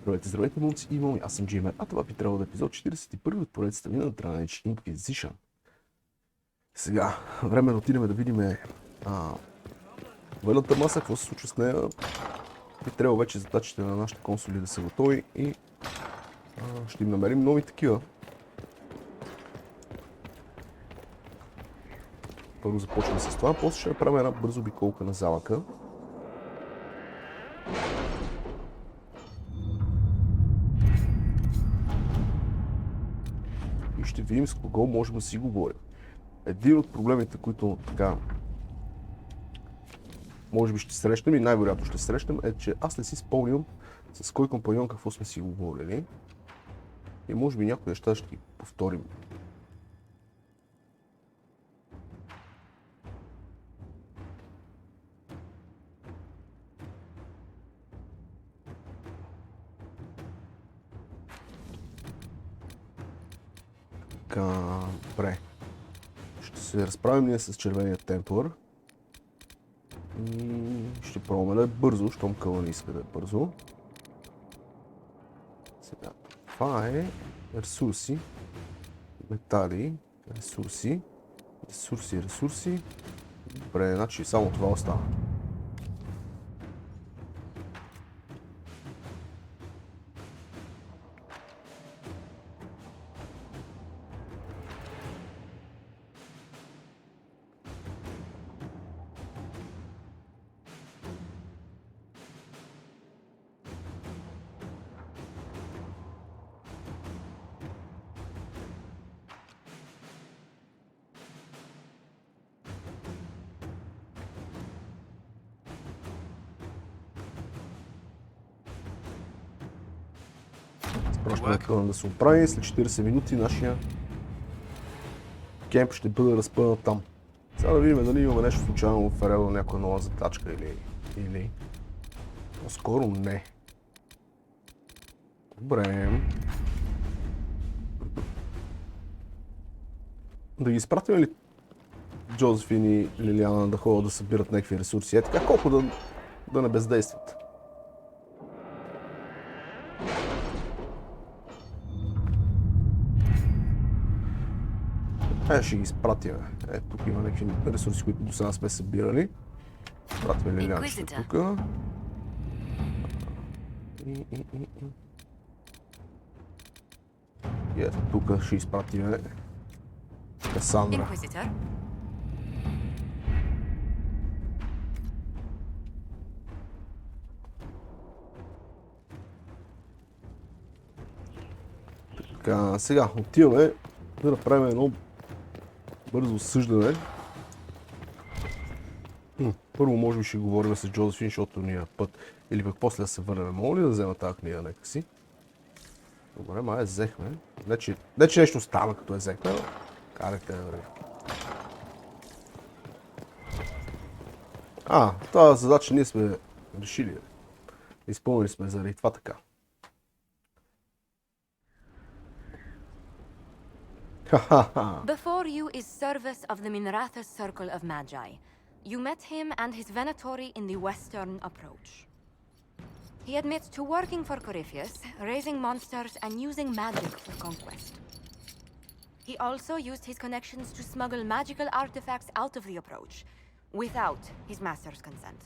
Здравейте, здравейте, момци и моми, аз съм GMR, а това би трябвало да е епизод 41 от поредицата ми на Dragon Inquisition. Сега, време да отидем да видим военната маса, какво се случва с нея. Би трябвало вече задачите на нашите консоли да са готови и ще им намерим нови такива. Първо започваме с това, после ще направим една бързо обиколка на замъка. И ще видим с кого можем да си говорим. Един от проблемите, които така може би ще срещнем и най-вероятно ще срещнем, е, че аз не си спомням с кой компаньон какво сме си говорили. И може би някои неща ще ги повторим. Така, добре. Ще се разправим ние с червения темплър. И ще пробваме да е бързо, щом къла не иска да е бързо. Сега, това е ресурси, метали, ресурси. Добре, значи само това остава. Пращаме да се оправи. След 40 минути нашия кемп ще бъде разпънат там. Сега да видим дали имаме нещо случайно в Ерел, някоя нова задачка или... По-скоро не. Добре. Да ги изпратим ли Джозефин и Лилиана да ходят да събират някакви ресурси? Е така, колко да не бездействат. Ще ги изпратим. Тук има някакви ресурси, които до сега сме събирали. Изпратим Лилианчета тук. И ето тук ще изпратим Касандра. Инквизитор. Така, сега отиваме да направим едно бързо съждане. Първо може би ще говорим с Джозефин, защото ния път. Или пък после да се върнем. Мога ли да взема тази книга нека си? Добре, май взехме. Не че нещо стана като е взехме, но карайте да върви. Тази задача ние сме решили. Изпълнили сме заради това така. Before you is Service of the Minratha's Circle of Magi. You met him and his Venatori in the western approach. He admits to working for Corypheus, raising monsters and using magic for conquest. He also used his connections to smuggle magical artifacts out of the approach, without his master's consent.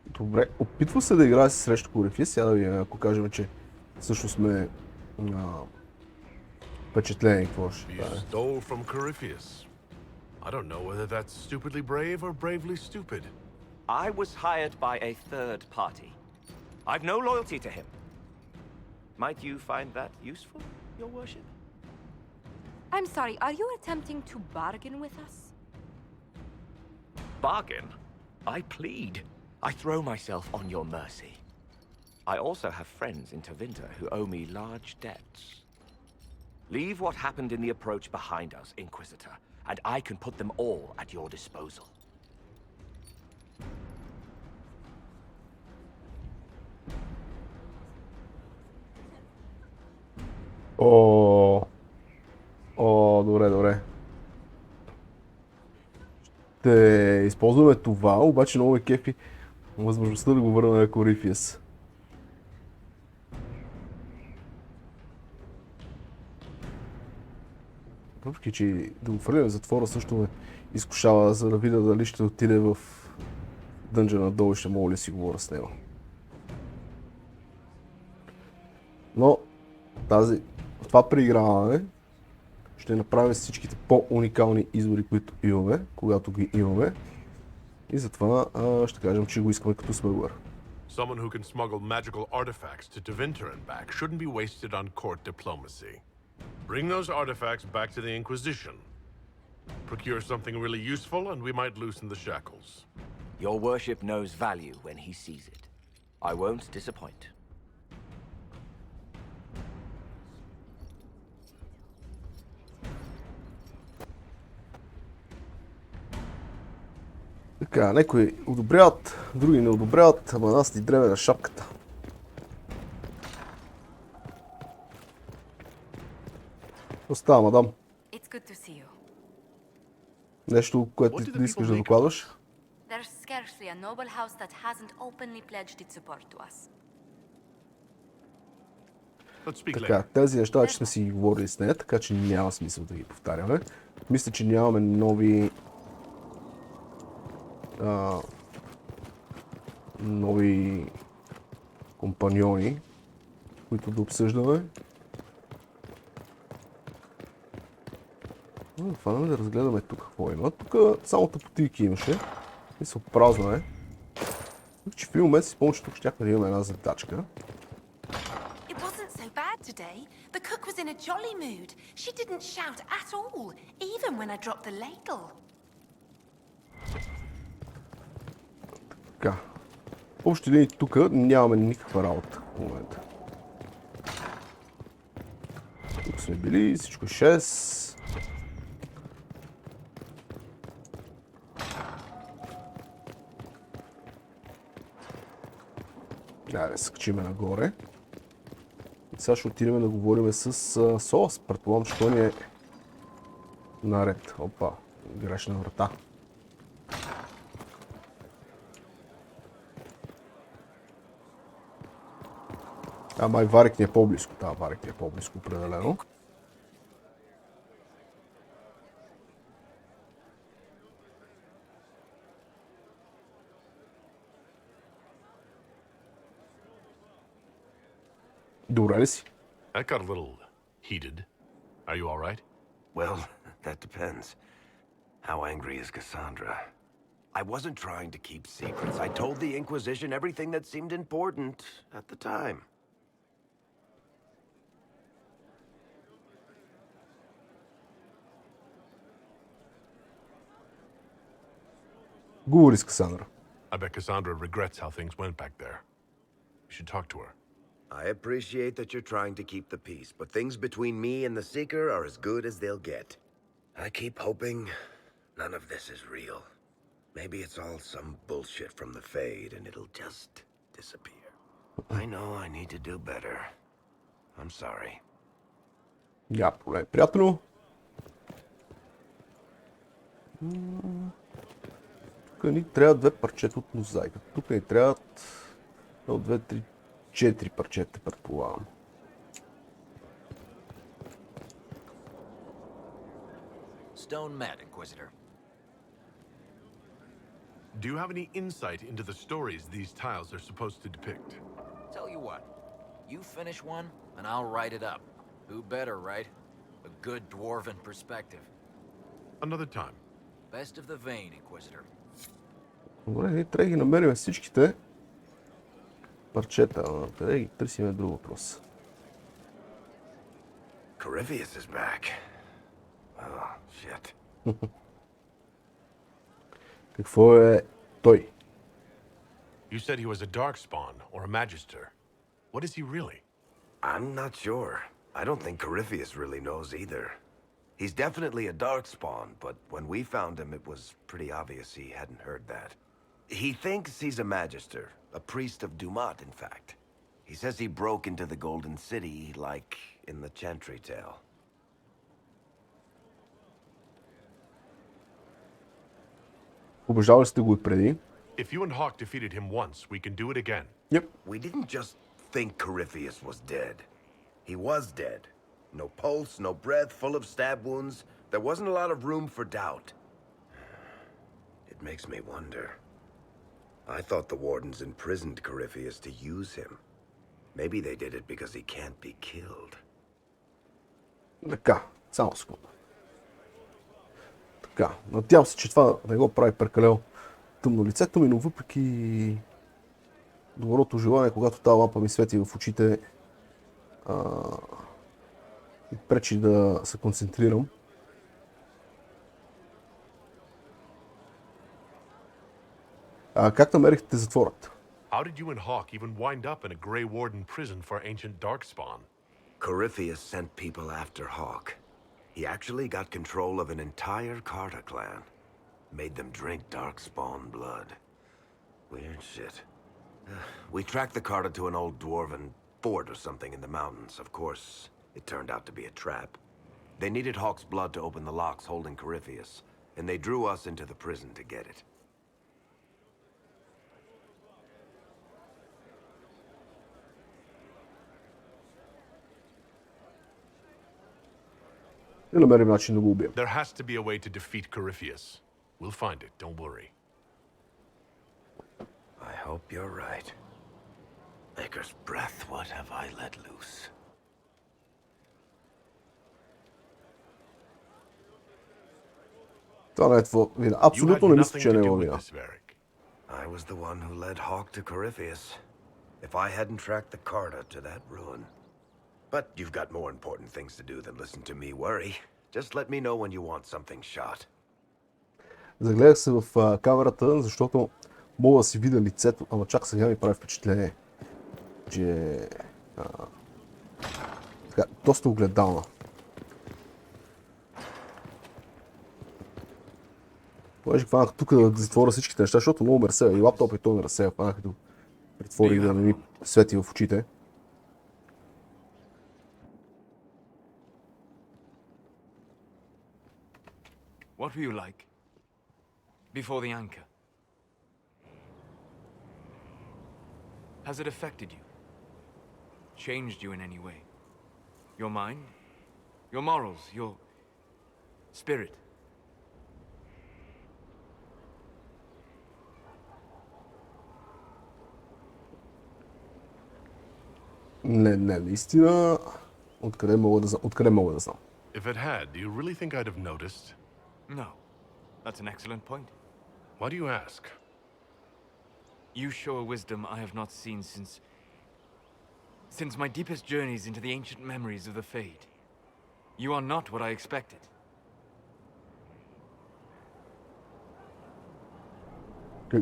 Добре, опитва се да играе срещу Корифия. Сега да видим, ако кажем, че също сме впечатлени какво ще стане. I don't know whether that's stupidly brave or bravely stupid. I was hired by a third party. I've no loyalty to him. Might you find that useful, Your Worship? I'm sorry, are you attempting to bargain with us? Bargain? I plead. I throw myself on your mercy. I also have friends in Tevinter who owe me large debts. Leave what happened in the approach behind us, Inquisitor, and I can put them all at your disposal. Добре. Ще използваме това, обаче много ме кефи възможността да го върна на Корифиас. Въпреки, че да го хвърля в затвора също ме изкушава, за да видя дали ще отиде в дънжена долу и ще мога ли си говоря с него. Но това преиграване ще направим всичките по-уникални избори, които имаме, когато ги имаме. И затова ще кажем, че го искаме като смъглър. Someone who can smuggle magical artifacts to Tevinter and back shouldn't be wasted on court diplomacy. Bring those artifacts back to the Inquisition. Procure something really useful and we might loosen the shackles. Your worship knows value when he sees it. I won't disappoint. Така, някои одобряват, други не одобряват, ама нас ни дреме на шапката. Остава, мадам. Нещо, което ти искаш да докладваш? There's scarcely a noble house that hasn't openly pledged its support to us. Така, тези неща вече сме си говорили с нея, така че няма смисъл да ги повтаряме. Мисля, че нямаме нови компаньони, които да обсъждаме. Фанаме да разгледаме тук какво има. Тук само тъпотийки имаше. Мисля, празно е. Че в един момент си спомня, че тук щяхме да имаме една задачка. Today, the cook was in a jolly mood. She didn't shout at all, even when I dropped the ladle. Така. В общи линии тук нямаме никаква работа в момента. Тук сме били, всичко е 6. Да се качиме нагоре. И сега ще отидем да говорим с Сос. Предполагам, че той ни е наред. Опа, грешна врата. Май Варик ни е по-близко. Да, Варик ни е по-близко определено. Добре ли си? That got a little heated. Are you all right? Well, that depends. How angry is Cassandra? I wasn't trying to keep secrets. I told the Inquisition everything that seemed important at the time. Говори с Касандра. I bet Cassandra regrets how things went back there. You should talk to her. I appreciate that you're trying to keep the peace, but things between me and the Seeker are as good as they'll get. I keep hoping none of this is real. Maybe it's all some bullshit from the Fade and it'll just disappear. I know I need to do better. I'm sorry. Няма проблем, приятелю. Тук ни трябва 2 парчета от мозайка. Тук ни трябват 1, 2, 3, 4 парчета, предполагам. Stone mat, Inquisitor. Do you have any insight into the stories these tiles are supposed to depict? Tell you what, you finish one, and I'll write it up. Who better, right? A good dwarven perspective. Another time. Best of the vein, Inquisitor. Добре, ние трябва да ги намерим всичките парчета. Къде ги търсим е друг въпрос. Corypheus is back. Oh, shit. Какво е той? You said he was a darkspawn or a magister. What is he really? I'm not sure. I don't think Corypheus really knows either. He's definitely a darkspawn, but when we found him, it was pretty obvious he hadn't heard that. He thinks he's a magister, a priest of Dumat, in fact. He says he broke into the Golden City, like in the Chantry tale. Побеждавали сте го и преди. If you and Hawk defeated him once, we can do it again. Yep. We didn't just think Corypheus was dead. He was dead. No pulse, no breath, full of stab wounds. There wasn't a lot of room for doubt. It makes me wonder. I thought the wardens imprisoned Corypheus to use him. Maybe they did it because he can't be killed. Така, само секунда. Така, надявам се, че това не го прави прекалено тъмно лицето ми, но въпреки доброто желание, когато тази лампа ми свети в очите, и пречи да се концентрирам. Как намерихте затворът? How did you and Hawk even wind up in a Grey Warden prison for ancient Darkspawn? Corypheus sent people after Hawk. He actually got control of an entire Carta clan. Made them drink Darkspawn blood. Weird shit. We tracked the Carta to an old dwarven fort or something in the mountains. Of course, it turned out to be a trap. They needed Hawk's blood to open the locks holding Corypheus, and they drew us into the prison to get it. И намерим начин да го убием. There has to be a way to defeat Corypheus. We'll find it, don't worry. I hope you're right. Maker's breath, what have I let loose? Това не е твоя вина. Абсолютно не мисля, че не е моя вина. I was the one who led Hawk to Corypheus. If I hadn't tracked the Carta to that ruin. But you've got more important things to do than listen to me worry. Just let me know when you want something shot. Загледах се в камерата, защото мога да си видя лицето, ама чак сега ми прави впечатление, че така, доста огледална. Понеже хванах тук да затворя всичките неща, защото много ме разсея. И лаптоп и той ме разсея. Хванах да притворих да не ми свети в очите. What were you like before the anchor? Has it affected you? Changed you in any way? Your mind? Your morals? Your spirit? Не, наистина. Откъде мога да знам? If it had, do you really think I'd have noticed? No. That's an excellent point. Why do you ask? You show a wisdom I have not seen since my deepest journeys into the ancient memories of the Fade. You are not what I expected.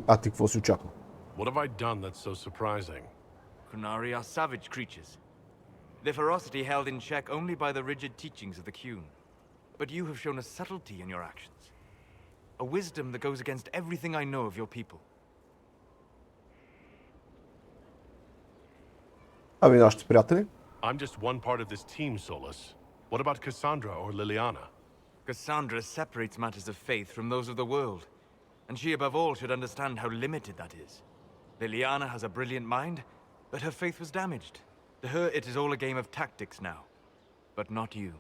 А ти какво си очаква? What have I done that's so surprising? Kunari are savage creatures. Their ferocity held in check only by the rigid teachings of the Qun. But you have shown a subtlety in your actions. A wisdom that goes against everything I know of your people. Ами нашите приятели? I'm just one part of this team, Solus. What about Cassandra or Liliana? Cassandra separates matters of faith from those of the world. And she above all should understand how limited that is. Liliana has a brilliant mind, but her faith was damaged. To her it is all a game of tactics now. But not you.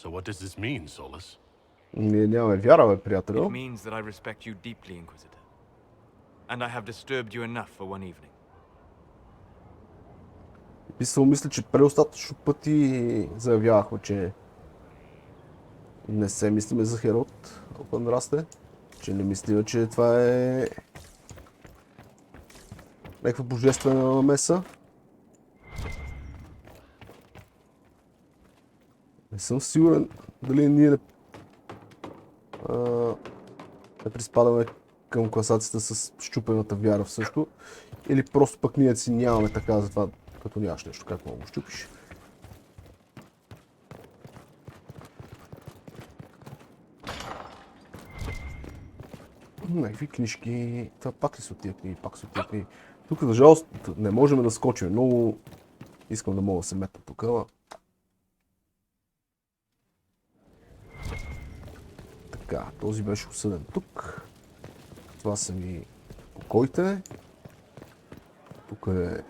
So what does this mean, Solus? Ние нямаме вяра, бе, приятелю. It means that I respect you deeply, Inquisitor. And I have disturbed you enough for one evening. Мисля, че предостатъчно пъти заявявахме, че не се мислиме за Херод, ако нарасте. Че не мислиме, че това е някаква божествена намеса. Не съм сигурен дали ние не приспадаме към класацията с щупената вяра също. Или просто пък ние си нямаме така, затова като нямаш нещо, как мога го щупиш. Някакви книжки. Това пак ли са от тия книги? Пак са от тия книги. Тук, за жалост, не можем да скочим. Много искам да мога да се метна тук. Така, този беше осъден тук. Това са ми покоите. Тук е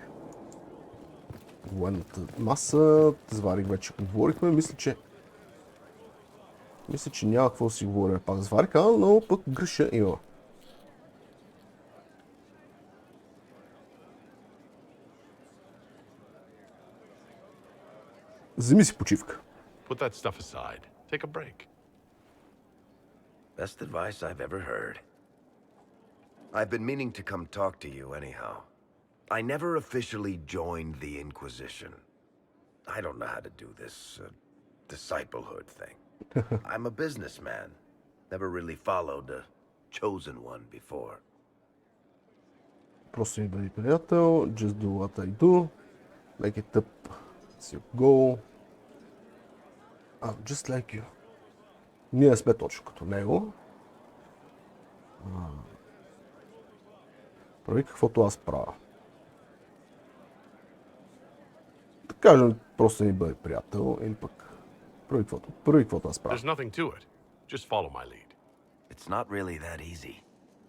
военната маса. Зварих вече говорихме. Мисля, че няма какво да си говорим пак с Варика, но пък греша има. Вземи си почивка. Put that stuff aside. Take a break. Best advice I've ever heard. I've been meaning to come talk to you anyhow. I never officially joined the Inquisition. I don't know how to do this disciplehood thing. I'm a businessman. Never really followed a chosen one before. Просто ми бъди приятел. Just do what I do. Make it up as you go. Just like you. Ние сме точно като него. Прави каквото аз правя. Да кажем, просто ни бъде приятел или пък прави каквото аз правя. There's nothing to it. Just follow my lead. It's not really that easy.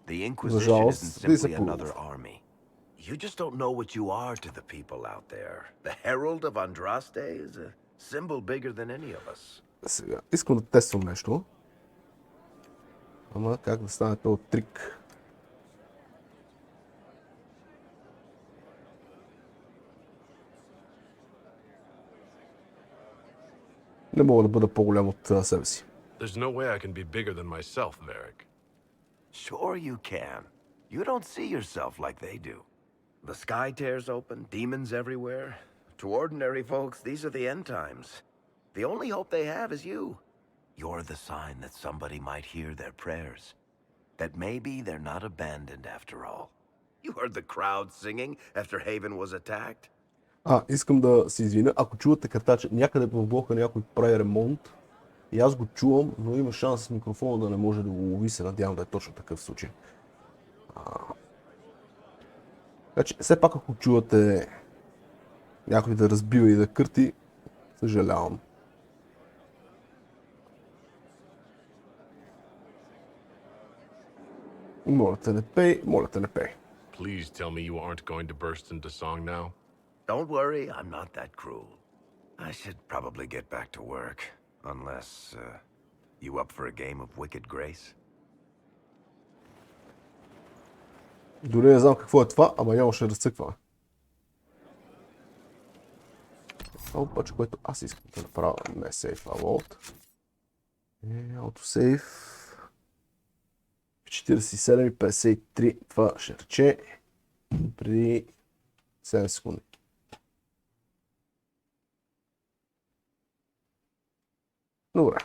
The Inquisition isn't simply another army. You just don't know what you are to the people out there. The Herald of Andraste is a symbol bigger than any of us. Сега, искам да тествам нещо. Ама как да стане този трик? Не мога да бъда по-голям от себе си. There's no way I can be bigger than myself, Varric. Sure you can. You don't see yourself like they do. The sky tears open, demons everywhere. To ordinary folks, these are the end times. The only hope they have is you. You're the sign that somebody might hear their prayers. That maybe they're not abandoned after all. You heard the crowd singing after Haven was attacked? Искам да се извиня. Ако чувате картача, някъде в блока някой прави ремонт и аз го чувам, но има шанс с микрофона да не може да го лови, се надявам да е точно такъв случай. Значи, все пак ако чувате някой да разбива и да кърти, съжалявам. Моля те не пей, моля те не пей. Please tell me you aren't going to burst into song now. Don't worry, I'm not that cruel. I should probably get back to work. Unless, you up for a game of Wicked Grace? Дори не знам какво е това, ама нямаше да разцъкваме. Това обаче, което аз искам да направя, не сейф, а лот. Аутосейф. 47,53. Това ще рече преди 7 секунди. Добре.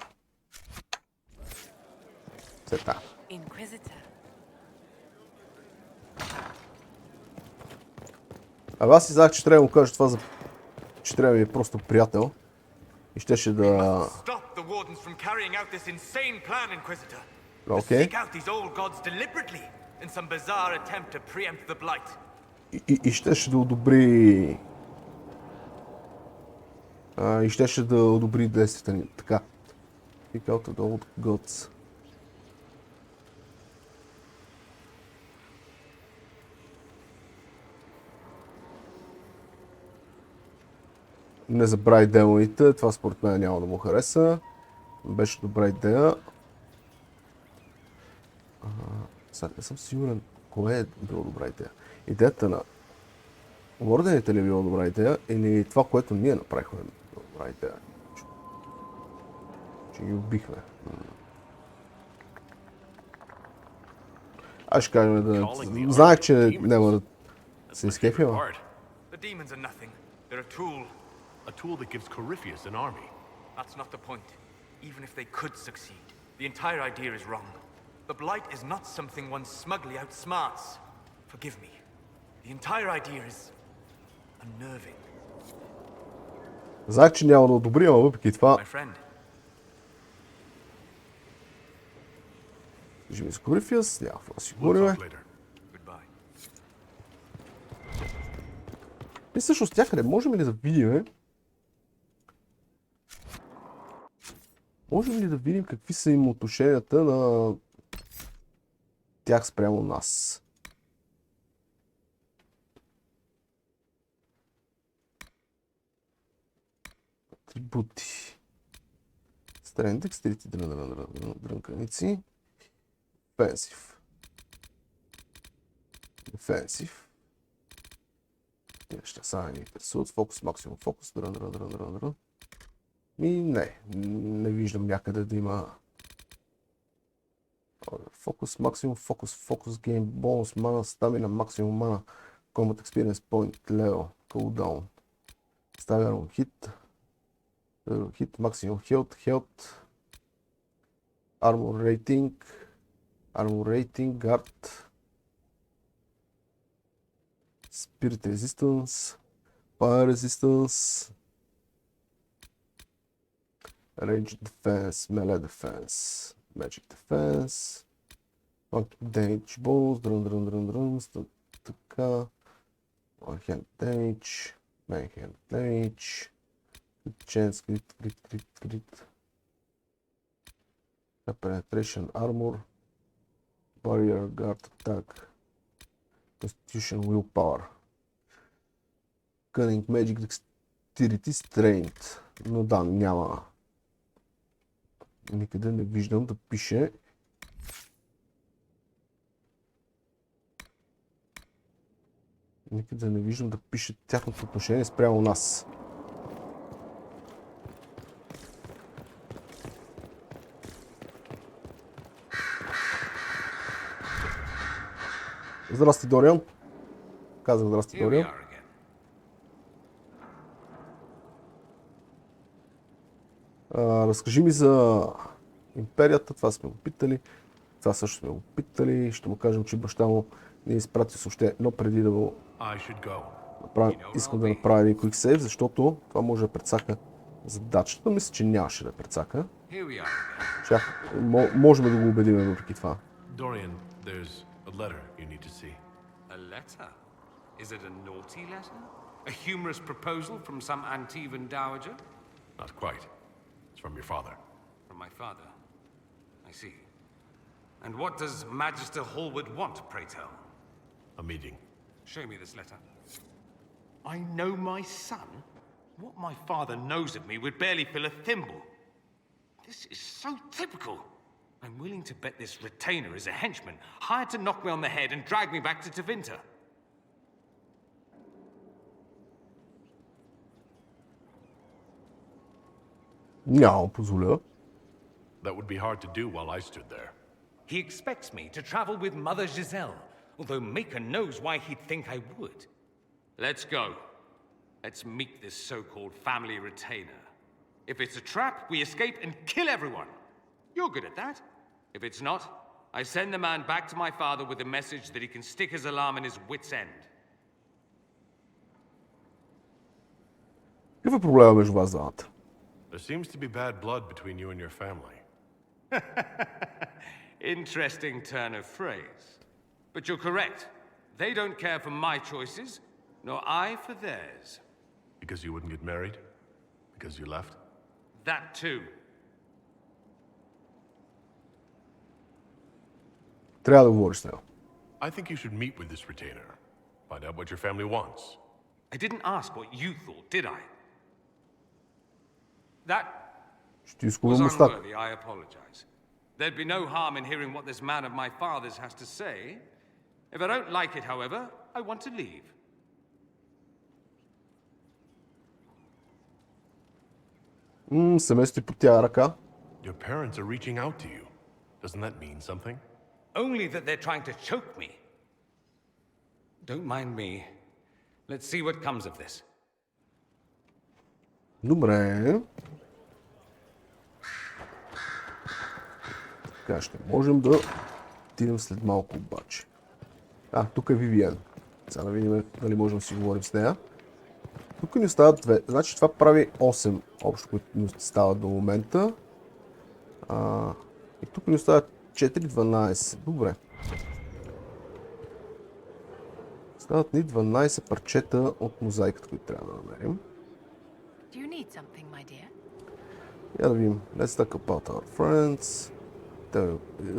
Сета. Аз си знаех, че трябва да му кажа това, че трябва да ми е просто приятел. И щеше да... Окей. И щеше да одобри... И щеше да одобри действията ни. Така. Pick out the old gods. Не забравяй демоните, това според мен няма да му хареса. Беше добра идея. Сега не съм сигурен кое е било добра идея. Идеята на ордените ли е било добра идея или това, което ние направихме е било добра идея? Че ги убихме. Аз ще кажем да... Знаех, че няма да се изкефим. A tool that gives Corypheus an army. That's not the point. Even if they could succeed, the entire idea is wrong. The Blight is not something one smugly outsmarts. Forgive me. The entire idea is unnerving. Знаех, че няма да одобри, но въпреки това... Живи с Корифиас, няма какво да си We'll говорим. talk later. И всъщност някъде можем ли да видим? Можем ли да видим какви са им отношенията на тях спрямо нас? Атрибути. Strength, Dexterity, дрънканици. Offensive. Defensive. Неща са ни интересуват. Фокус, максимум фокус. Дрън. Не виждам някъде да има фокус, максимум фокус, гейм, бонус, мана, стамина, максимум мана, combat experience point, level, cooldown, stagger hit, максимум health, armor rating, guard, spirit resistance, fire resistance, range defense, melee defense, magic defense, damage bonus, дрън, така, one hand damage, main hand damage, chance, crit, penetration, armor, barrier, guard, attack, constitution, willpower, cunning, magic, dexterity, strength, но да, няма. Никъде не виждам да пише тяхното отношение спрямо нас. Здрасти, Дориан. Казах здрасти, Дориан. Разкажи ми за Империята, това сме го питали. Това също сме го питали. Ще му кажем, че баща му ни изпрати съобщение, но преди да го направим, искам да направя един quick save, защото това може да прецака задачата. Мисля, че нямаше да прецака. Можем да го убедим въпреки това. Dorian, there's a letter you need to see. A letter? Is it a naughty letter? A humorous proposal from some Antivan dowager? Not quite. It's from your father. From my father. I see. And what does Magister Hallward want, pray tell? A meeting. Show me this letter. I know my son? What my father knows of me would barely fill a thimble. This is so typical. I'm willing to bet this retainer is a henchman, hired to knock me on the head and drag me back to Tevinter. Няма позволя. That would be hard to do while I stood there. He expects me to travel with Mother Giselle, although Maker knows why he'd think I would. Let's go. Let's meet this so-called family retainer. If it's a trap, we escape and kill everyone. You're good at that. If it's not, I send the man back to my father with a message that he can stick his alarm in his wit's end. Какъв е проблема между вас двамата? There seems to be bad blood between you and your family. Interesting turn of phrase. But you're correct. They don't care for my choices, nor I for theirs. Because you wouldn't get married? Because you left? That too. Трябва да говориш с него. I think you should meet with this retainer. Find out what your family wants. I didn't ask what you thought, did I? That Ще изкувам was мустак. unworthy, I apologize. There'd be no harm in hearing what this man of my father's has to say. If I don't like it, however, I want to leave. Семейството ти потяга ръка. Your parents are reaching out to you. Doesn't that mean something? Only that they're trying to choke me. Don't mind me. Let's see what comes of this. Добре. Така ще можем да отидем след малко обаче. Тук е Вивиен. Сега да видим дали можем да си говорим с нея. Тук ни остават две. Значи това прави 8 общо, които ни стават до момента. И тук ни остават 4-12. Добре. Стават ни 12 парчета от мозайката, които трябва да намерим. Do you need something, my dear? Я да видим. Let's talk about our friends.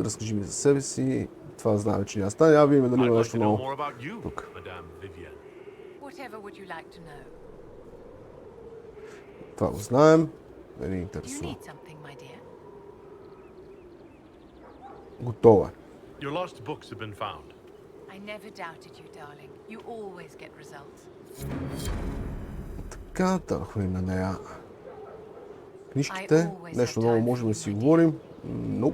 Разкажи ми за себе си. Това знаем, че няма стане. Я видим дали има нещо ново тук. Whatever would you like to know? Това го знаем. Не ни Do you интересува. need something, my dear? Готово е. Your lost books have been found. I never doubted you, darling. You always get results. Така, търхме на нея. Книжките. Нещо ново можем да си говорим. Nope.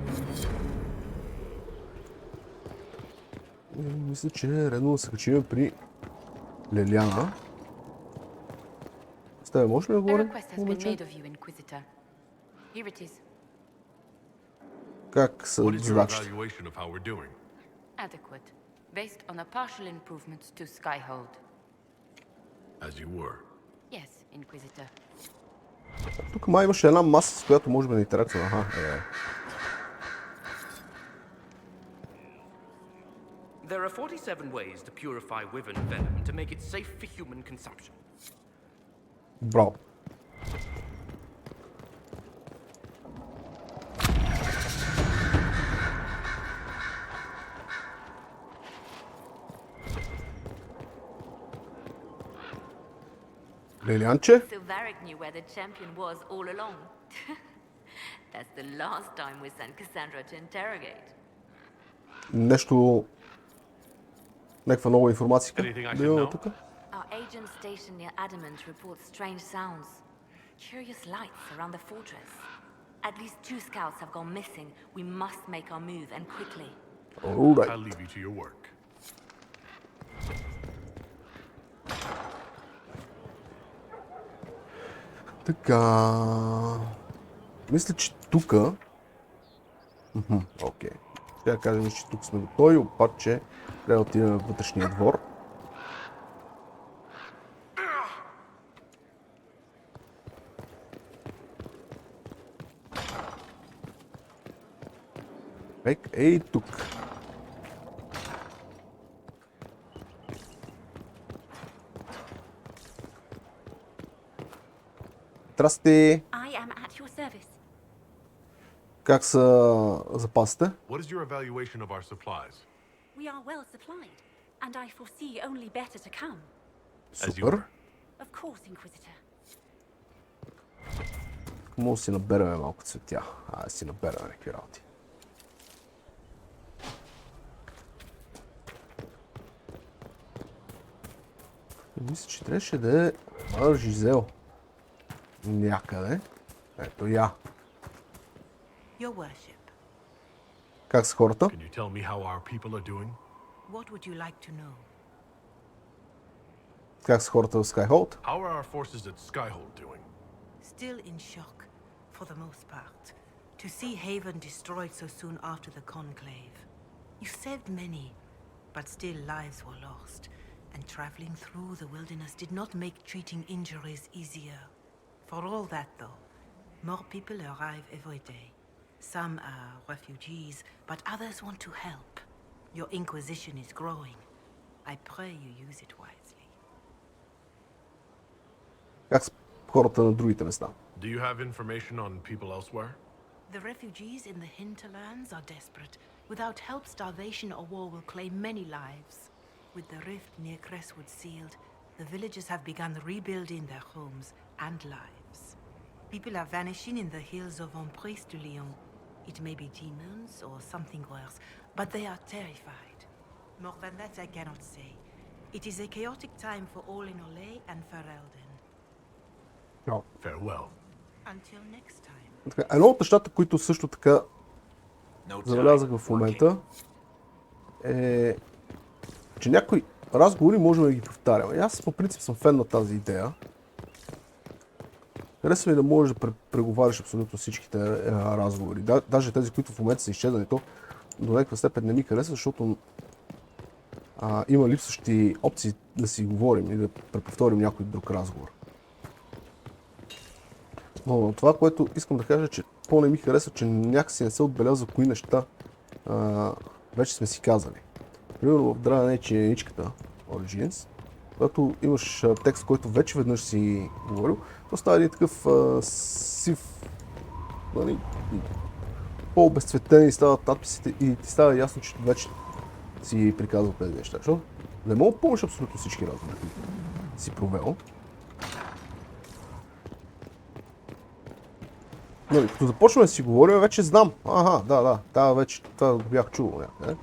Мисля, че е редно да се качим при Лилиана. С тебе можем ли да A говорим? request has been made of you, Inquisitor. Here it is. Как са What is your задачите? evaluation of how we're doing? Adequate. Based on a partial improvement to Skyhold. As you were. Yes, Inquisitor. Тук май имаше една маса, с която можем да интеракцираме. Аха, There are 47 ways to purify wyvern venom to make it safe for human consumption. Браво. Лилианче? Silvaric knew where the champion was all along. That's the last time we sent Cassandra to interrogate. Нещо... Някаква нова информация. Anything I Да should имаме know? тук? Our agent stationed near Adamant reports strange sounds. Curious lights around the fortress. At least 2 scouts have gone missing. We must make our move, and quickly. Alright. I'll leave you to your work. Така... Мисля, че тука... Окей. Ще да кажем, че тук сме готови, обаче трябва да отидем в вътрешния двор. Ей, тук. Здрасти! I am at your service. Как са запасите? What is your evaluation of our supplies? We are well supplied, and I foresee only better to come. Супер. Of course, Inquisitor. Може да си наберем малко цветя. Да си наберем някакви работи. Мисля, че трябваше да е Жизел. Някъде. Ето я. Your worship, Как са хората? Can you tell me how our people are doing? what would you like to know? Как са хората в Skyhold? How are our forces at Skyhold doing? Still in shock, for the most part, to see Haven destroyed so soon after the conclave. You saved many, but still lives were lost, and traveling through the wilderness did not make treating injuries easier. For all that, though, more people arrive every day. Some are refugees, but others want to help. Your Inquisition is growing. I pray you use it wisely. Как са хората на другите места? Do you have information on people elsewhere? The refugees in the hinterlands are desperate. Without help, starvation or war will claim many lives. With the rift near Crestwood sealed, the villagers have begun rebuilding their homes and lives. People are vanishing in the hills of Emprise de Lyon. It may be demons or something worse, but they are terrified. More than that I cannot say. It is a chaotic time for all in Olay and Ferelden. Farewell. Until next time. Така, едно от нещата, които също така забелязах в момента е, че някои разговори можем да ги повтаряме. Аз по принцип съм фен на тази идея. Харесва ми да можеш да преговаряш абсолютно всичките разговори. Даже тези, които в момента са изчезнали, то до някаква степен не ми харесва, защото има липсващи опции да си говорим и да преповторим някой друг разговор. Но това, което искам да кажа, че по-не ми харесва, че някакси не се отбелязва кои неща вече сме си казали. Примерно в Драна Чиничката, Origins, когато имаш текст, който вече веднъж си говорил, то става един такъв сив, нали, по-обезцветен и стават надписите и ти става ясно, че вече си приказвал тези неща. Защото не мога да помниш абсолютно всички разговори, които си провел. Нали, като започваме да си говорим, вече знам. Да, това го бях чувал някъде.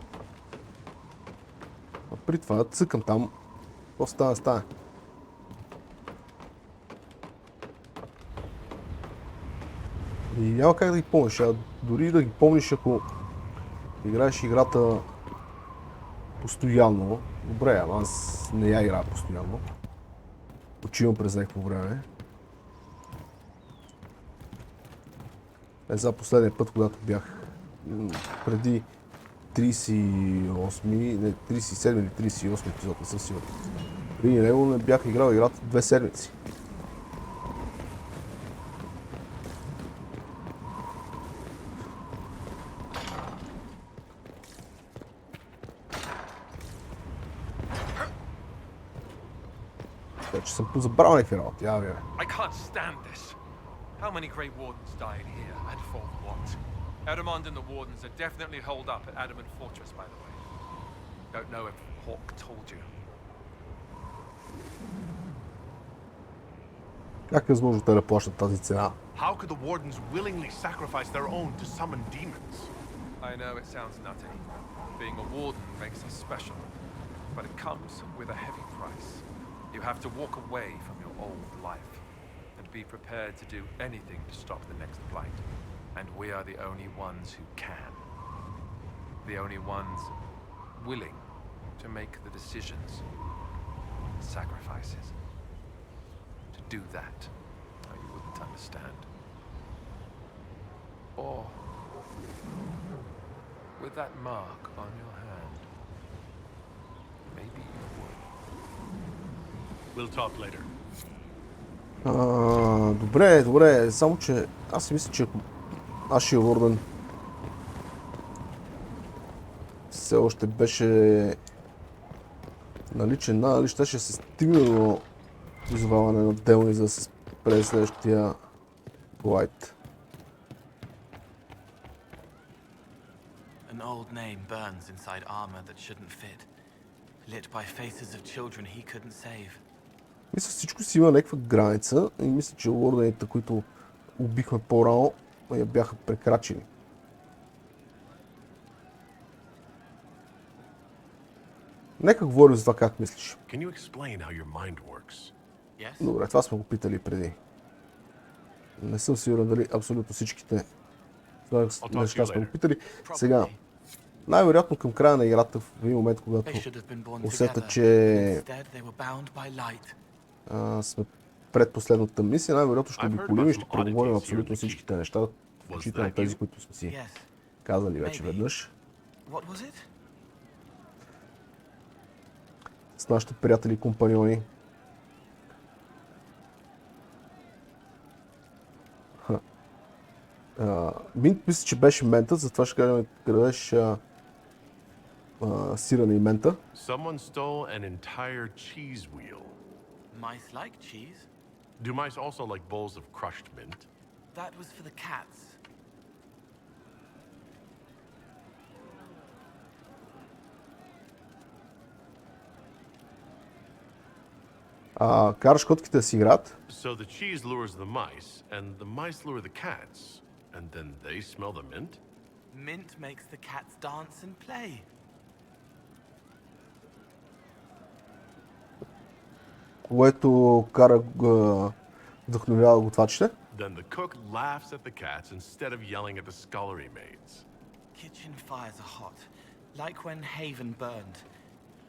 А при това цъкам там. Какво стане? И няма как да ги помниш, дори да ги помниш, ако играеш играта постоянно. Добре, ама аз не я играя постоянно. Почивам през някакво време. За последния път, когато бях преди 37 или 38 епизод, не съм сигурен. Преди него не бях играл играта 2 седмици. Така че съм позабрал някакви работи, я вие. I can't stand this. How many Grey Wardens died here, and for what? Edmond and the Wardens are definitely holed up at Adamant Fortress, by the way. Don't know if Hawk told you. Как е възможно те да плащат тази цена? How could the Wardens willingly sacrifice their own to summon demons? I know it sounds nutty. Being a Warden makes us special, but it comes with a heavy price. You have to walk away from your old life and be prepared to do anything to stop the next blight. And we are the only ones who can. The only ones willing to make the decisions, sacrifices. To do that, you wouldn't understand. Or with that mark on your hand, maybe you would. We'll talk later. Добре, само че аз си мисля, че ако нашия Warden все още беше наличен, нали ще се стигне до призоваване на делни, за да се спре следващия Blight. An old name burns inside armor that shouldn't fit, lit by faces of children he couldn't save. Мисля, всичко си има някаква граница и мисля, че лордените, които убихме по-рано, я бяха прекрачили. Нека говорим за това как мислиш. Добре, това сме го питали преди. Не съм сигурен дали абсолютно всичките неща сме го питали. Сега, най-вероятно към края на играта, в един момент, когато усета, че сме пред последната мисия, най-вероятно ще обиколим и ще проговорим абсолютно всичките неща, включително тези, които сме си казали вече веднъж. С нашите приятели и компаньони. Минт мисля, че беше мента, затова ще кажем да дадеш сирене и мента. Someone stole an entire cheese wheel. Mice like cheese. Do mice also like bowls of crushed mint? That was for the cats. Караш котките да си играят. So the cheese lures the mice, and the mice lure the cats, and then they smell the mint? Mint makes the cats dance and play. Което кара вдъхновява готвачите. Then the cook laughs at the cats instead of yelling at the scullery maids. Kitchen fires are hot, like when Haven burned.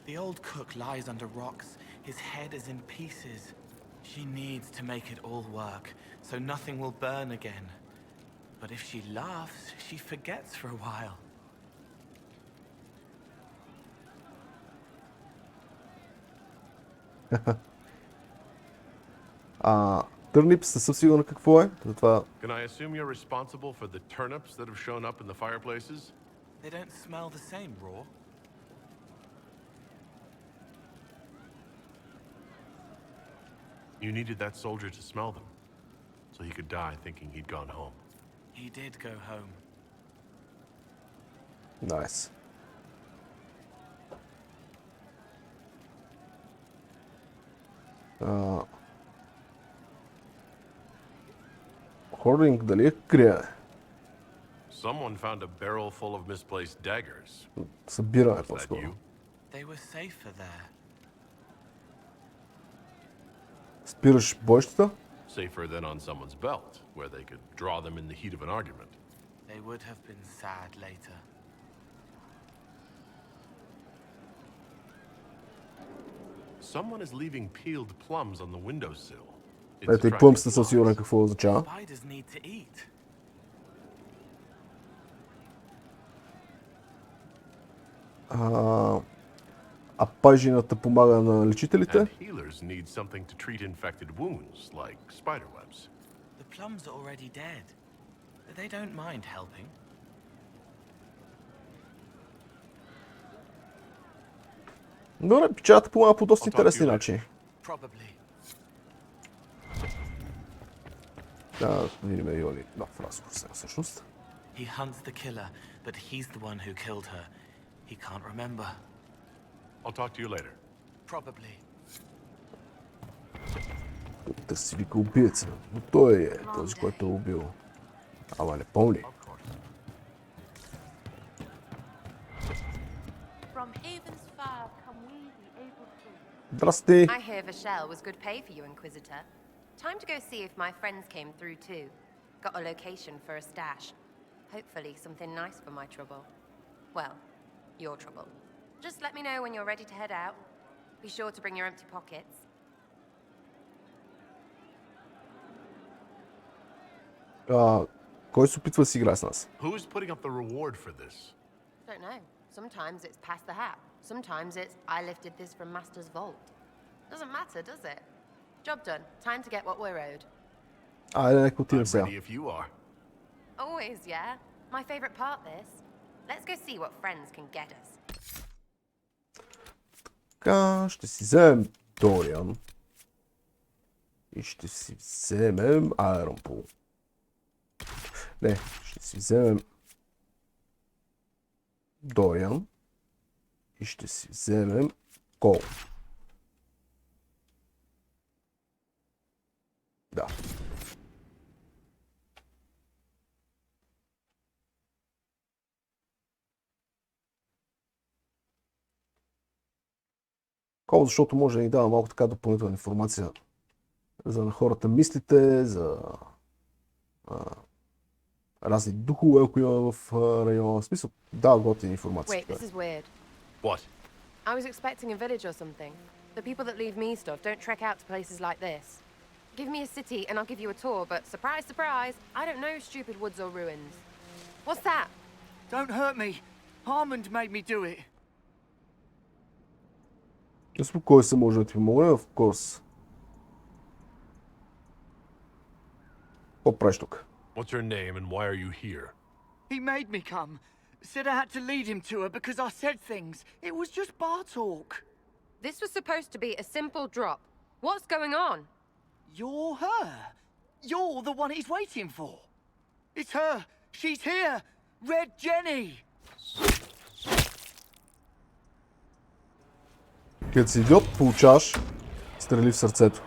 The old cook lies under rocks. His head is in pieces. She needs to make it all work, so nothing will burn again. But if she laughs, she forgets for a while. Turnips, не съм сигурен какво е. Затова... Can I assume you're responsible for the turnips that have shown up in the fireplaces? They don't smell the same raw. You needed that soldier to smell them, so he could die thinking he'd gone home. He did go home. Nice. Хординг дали е крия? Someone found a barrel full of misplaced daggers. Събираме Was that по-скоро. you? They were safer there. Спираш бойщата? Safer than on someone's belt, where they could draw them in the heat of an argument. They would have been sad later. Someone is leaving peeled plums on the windowsill. It's Ето и attracting плъмсите съм flies. сигурен какво означава. Spiders need to eat. А пажината помага на лечителите. And healers need something to treat infected wounds, like spider webs. The plums are already dead. They don't mind helping. Добре, печата помага по доста I'll talk to интересни you later. начини. Probably. Да видим има ли нов разговор сега всъщност. He hunts the killer, but he's the one who killed her. He can't remember. I'll talk to you later. Probably. Да си вика убиеца. Но той е този, който е убил. Ама не помни. From havens far come we, the able true. Здрасти! I hear Vashel was good pay for you, Inquisitor. Time to go see if my friends came through too. Got a location for a stash. Hopefully something nice for my trouble. Well, your trouble. Just let me know when you're ready to head out. Be sure to bring your empty pockets. Кой се опитва да си играе с нас? Who's putting up the reward for this? Don't know. Sometimes it's pass the hat. Sometimes it's I lifted this from Master's vault. Doesn't matter, does it? Job done. Time to get what we're owed. Айде, нека отидем I'm сега. ready if you are. Always, yeah. My favorite part, this. Let's go see what friends can get us. Така, ще си вземем Дориан. И ще си вземем Айронпул. Не, ще си вземем Дориан. И ще си вземем Кол. Да. Кол, защото може да ни дава малко така допълнителна информация за на хората мислите, за разни духове, ако има в района. В смисъл, да, готина информация. Wait, this is weird. What? I was expecting a village or something. The people that leave me stuff don't trek out to places like this. Give me a city and I'll give you a tour, but surprise, surprise, I don't know stupid woods or ruins. What's that? Don't hurt me. Harmond made me do it. Успокой се, може да ти помогне, of course. Какво правиш тук? What's your name and why are you here? He made me come. Said I had to lead him to her because I said things. It was just bar talk. This was supposed to be a simple drop. What's going on? You're her. You're the one he's waiting for. It's her. She's here. Red Jenny. Като си идиот, получаваш стрели в сърцето.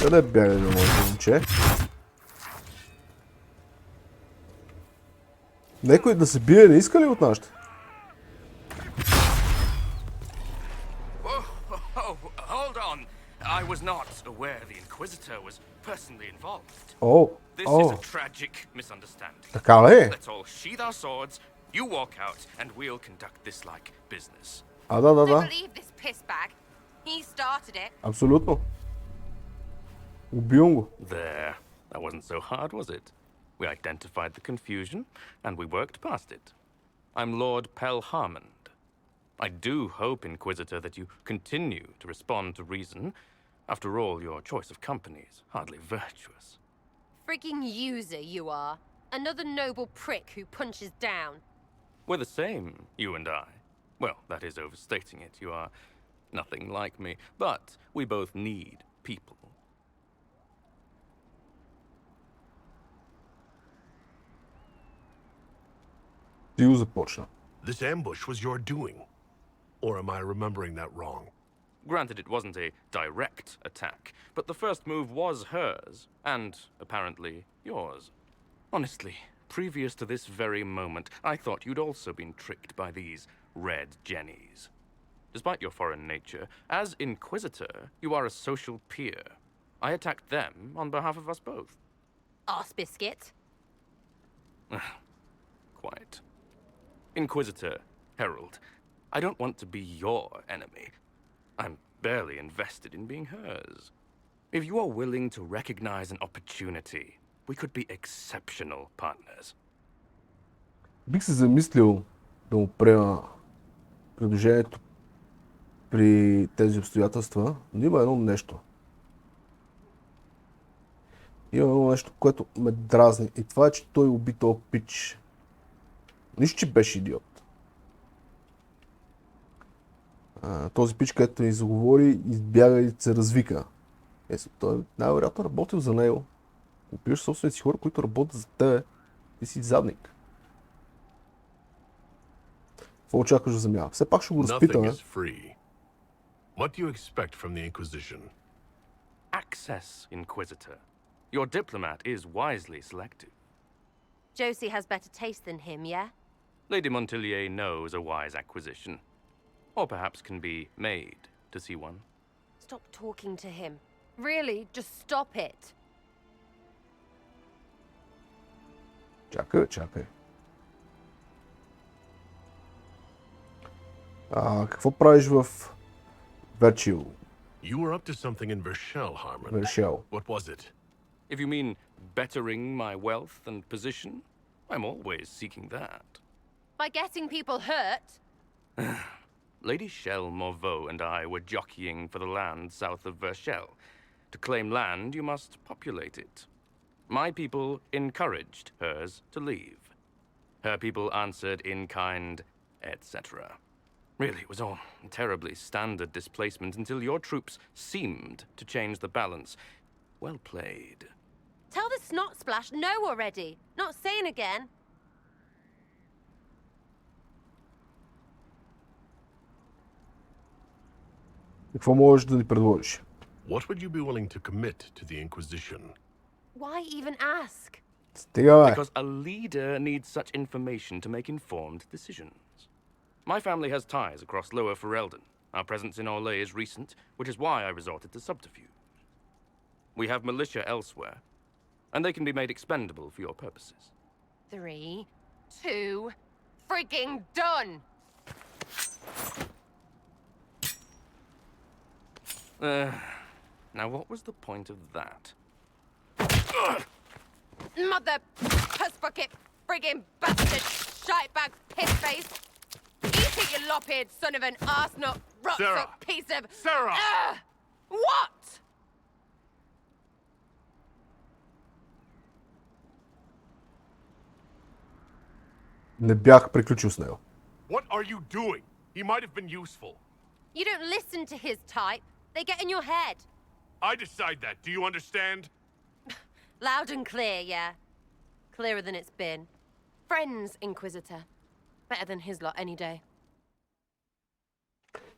Къде бяга до моето момче? Некой да се бие не иска ли от нашите? Oh, hold on. I was not aware the Inquisitor was personally involved. О, This is a о, tragic misunderstanding. така ли? Let's all sheath our swords, you walk out, and we'll conduct this like business. А, да, да, Don't да. believe this pissbag. He started it. Абсолютно. Убивам го. There. That wasn't so hard, was it? We identified the confusion, and we worked past it. I'm Lord Pelharmond. I do hope, Inquisitor, that you continue to respond to reason. After all, your choice of company is hardly virtuous. Freaking user you are. Another noble prick who punches down. We're the same, you and I. Well, that is overstating it. You are nothing like me. But we both need people. This ambush was your doing. Or am I remembering that wrong? Granted, it wasn't a direct attack, but the first move was hers, and apparently yours. Honestly, previous to this very moment, I thought you'd also been tricked by these red jennies. Despite your foreign nature, as Inquisitor, you are a social peer. I attacked them on behalf of us both. Arse biscuit. Quite. Inquisitor, Herald, I don't want to be your enemy. I'm barely invested in being hers. If you are willing to recognize an opportunity, we could be exceptional partners. Бих се замислил да му приема предложението при тези обстоятелства, но има едно нещо. Има едно нещо, което ме дразни, и това е, че той уби този пич. Нищо, че беше идиот. Този пич, където ни заговори, избяга и се развика. Той най-вероятно работил за него. Убиваш собствените си хора, които работят за тебе. Ти си задник. Какво очакваш да замява? Все пак ще го разпитаме. What do you expect from the Inquisition? Access, Inquisitor. Your diplomat is wisely selected. Josie has better taste than him, yeah? Lady Montillier knows a wise acquisition. Or perhaps can be made to see one. Stop talking to him. Really, just stop it. Чакай. Какво правиш в Верчил? You were up to something in Vershel, Harmon. Vershel. What was it? If you mean bettering my wealth and position, I'm always seeking that. By getting people hurt? Lady Shell Morveau and I were jockeying for the land south of Vershel. To claim land, you must populate it. My people encouraged hers to leave. Her people answered in kind, etc. Really, it was all terribly standard displacement until your troops seemed to change the balance. Well played. Tell the snot splash no already. Not saying again. Какво можеш да ни предложиш? What would you be willing to commit to the Inquisition? Why even ask? Because a leader needs such information to make informed decisions. My family has ties across Lower Ferelden. Our presence in Orlais is recent, which is why I resorted to subterfuge. We have militia elsewhere, and they can be made expendable for your purposes. 3, 2, frigging done! Now what was the point of that? Mother puss-bucket frigging bastard shitebag piss-face! Eat it, you lop-eared son of an arse-nut rot-suck piece of... Sarah! What? Не бях приключил с него. What are you doing? He might have been useful. You don't listen to his type. They get in your head. I decide that. Do you understand? Loud and clear, yeah. Clearer than it's been. Friends, Inquisitor. Better than his lot any day.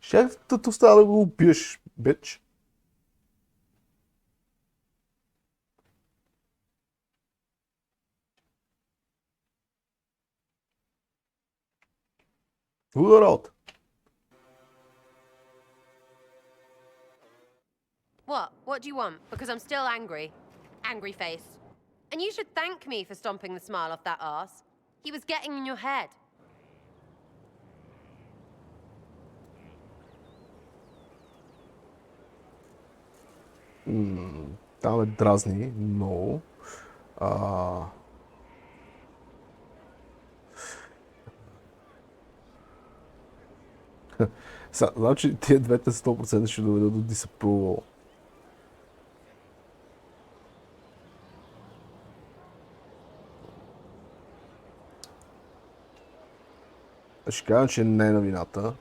Щях да остава да го убиеш, бич. Хубава работа. What? What do you want? Because I'm still angry. Angry face. And you should thank me for stomping the smile off that arse. He was getting in your head. Там ме дразни много. Знам, че тия двете 100% ще доведат до disapproval. Ще кажа, че не е на вината.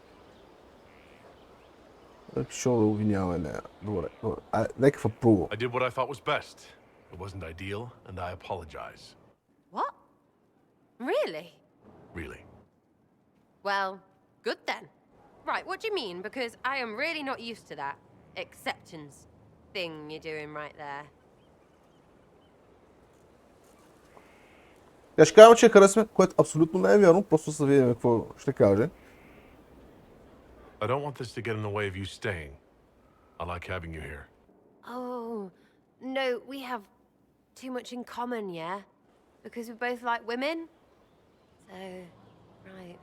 Защо да обвиняваме нея? Добре. Някакъв approval. I did what I thought was best. It wasn't ideal, and I apologize. What? Really? Really. Well, good then. Right, what do you mean? Because I am really not used to that acceptance thing you're doing right there. Я ще кажа, че я харесваме, което абсолютно не е вярно, просто да видим какво ще каже. I don't want this to get in the way of you staying. I like having you here. Oh, no, we have too much in common, yeah? Because we both like women? So, right.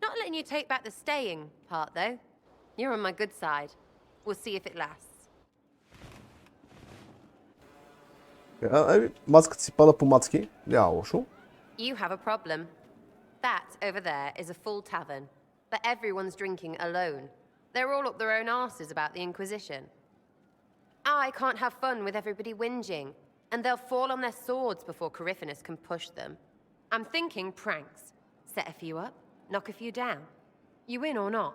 Not letting you take back the staying part, though. You're on my good side. We'll see if it lasts. Маската си пада по мацки, няма лошо. You have a problem. That over there is a full tavern, but everyone's drinking alone. They're all up their own arses about the Inquisition. I can't have fun with everybody whinging, and they'll fall on their swords before Corypheus can push them. I'm thinking pranks. Set a few up, knock a few down. You in or not?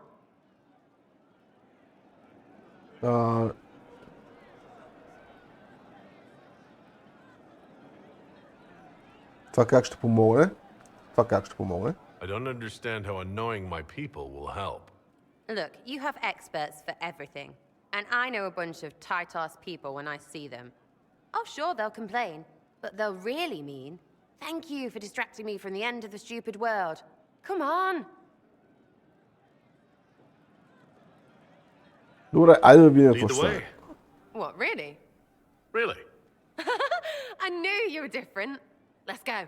Това как ще помогне? Това как ще помогне? I don't understand how annoying my people will help. Look, you have experts for everything. And I know a bunch of tight-ass people when I see them. Oh, sure, they'll complain. But they'll really mean, thank you for distracting me from the end of the stupid world. Come on! Добре, айде да видим Lead какво the ще way. стане. What, really? Really? I knew you were different. Let's go.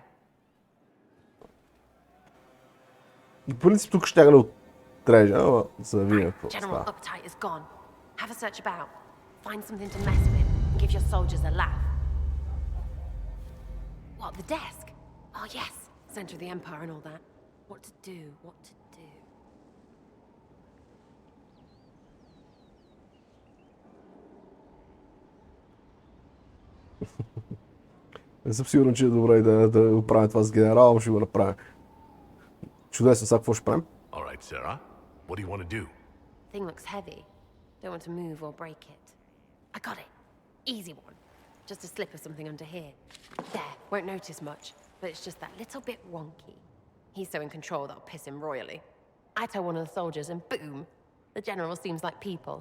И по принцип тук ще да отрежа, ама за да видим какво General става. uptight is gone. Have a search about. Find something to mess with and give your soldiers a laugh. What, the desk? Oh yes, center of the empire and all that. What to do, what to do. Не съм сигурен, че е добра идея да го правим това с генерала, но ще го направим. Чудесно, сега какво ще правим? All right, Sarah. What do you want to do? Thing looks heavy. Don't want to move or break it. I got it. Easy one. Just a slip of something under here. There, won't notice much, but it's just that little bit wonky. He's so in control that'll piss him royally. I tell one of the soldiers and boom, the general seems like people.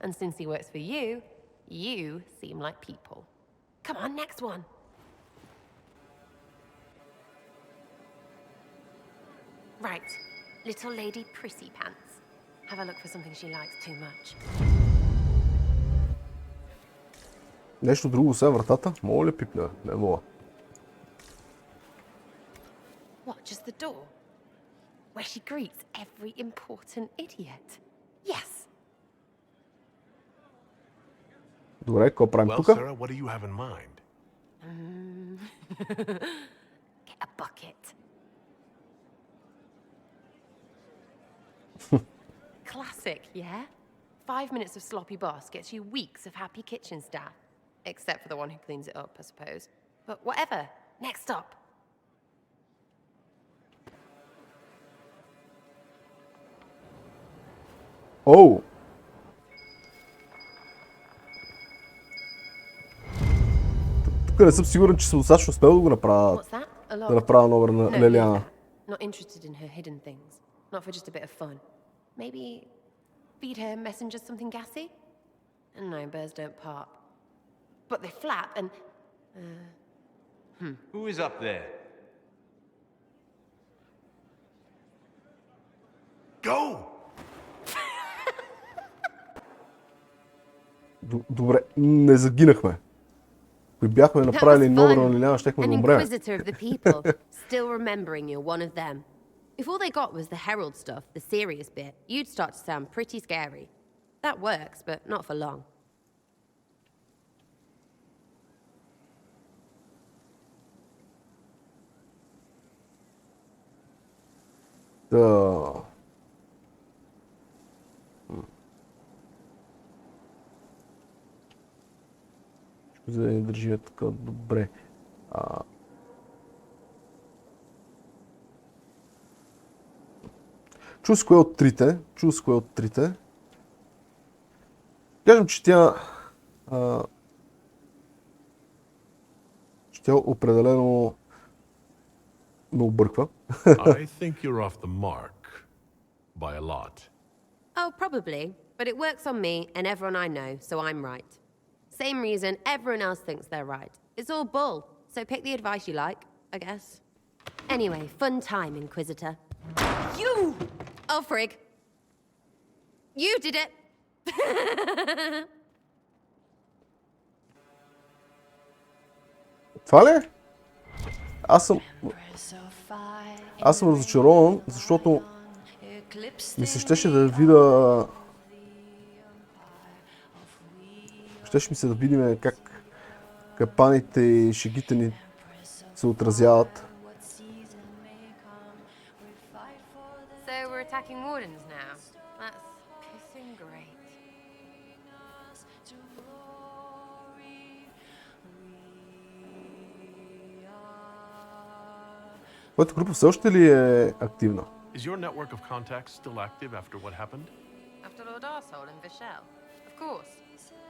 And since he works for you, you seem like people. Come on, next one. Right, little lady prissy pants. Have a look for something she likes too much. Нещо друго, освен вратата? Мога ли пипля? Не мога. What, just the door? Where she greets every important idiot? Yes! Добре, какво правим Well, тук? Sarah, what do you have in mind? Get a bucket. Classic, yeah? 5 minutes of sloppy boss gets you weeks of happy kitchen staff. Except for the one who cleans it up, I suppose. But whatever. Next up. Оу! Тук не съм сигурен, че съм достатъчно успел да го направя. What's that? A log? Да направя номер на No, Лелиана. leave that. Not interested in her hidden things. Not for just a bit of fun. Maybe feed her messengers something gassy? No, birds don't pop. But they flap and... Who is up there? Go! Добре, не загинахме. Ако бяхме направили номер на Лелиана, щехме An да умрем. inquisitor of the people, still remembering you're one of them. If all they got was the herald stuff, the serious bit, you'd start to sound pretty scary. That works, but not for long. За да не държим така добре. Чу с кое от трите. Кажем, че тя определено ме обърква. I think you're off the mark by a lot. Oh, probably. But it works on me and everyone I know, so I'm right. Same reason everyone else thinks they're right. It's all bull, so pick the advice you like, I guess. Anyway, fun time, Inquisitor. You! Oh, frig. You did it! Това ли е? Аз съм разочарован, защото ми се щеше да видя... Щеше ми се да видим как капаните и шегите ни се отразяват. So we're attacking wardens now. That's pissing great. Твоята група все още ли е активна? Is your network of contacts still active after what happened? After Lord Arsehole and Vishal? Of course.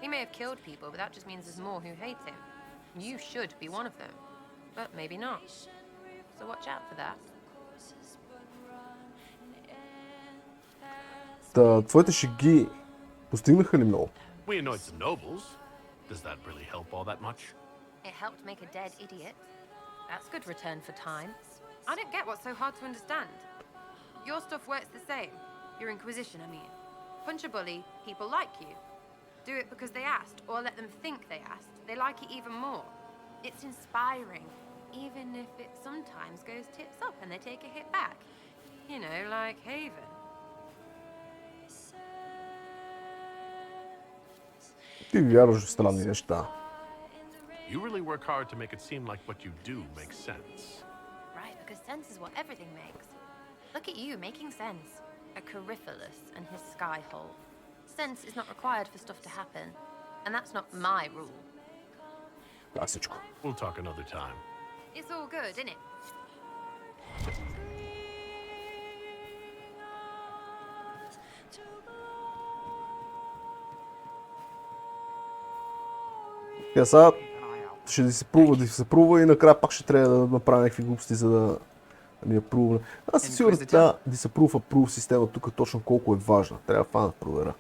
He may have killed people, but that just means there's more who hate him. You should be one of them. But maybe not. So watch out for that. Твоите шеги постигнаха ли много? We annoyed some nobles. Does that really help all that much? It helped make a dead idiot. That's good return for time. I don't get what's so hard to understand. Your stuff works the same. Your Inquisition, I mean. Punch a bully, people like you. Do it because they asked, or let them think they asked. They like it even more. It's inspiring, even if it sometimes goes tips up and they take a hit back. You know, like Haven. Ти вярваш в странни неща. You really work hard to make it seem like what you do makes sense. Right, because sense is what everything makes. Look at you, making sense. A Coryphilus and his skyhole. Sense is not required for stuff to happen. And that's not my rule. Класичко. We'll talk another time. It's all good, isn't it? Тя сега ще се пробва и накрая пак ще трябва да направя някакви глупости, за да ми я пробва. Аз съм сигурен, че тази disapprove система тук точно колко е важна. Трябва фана да проверя.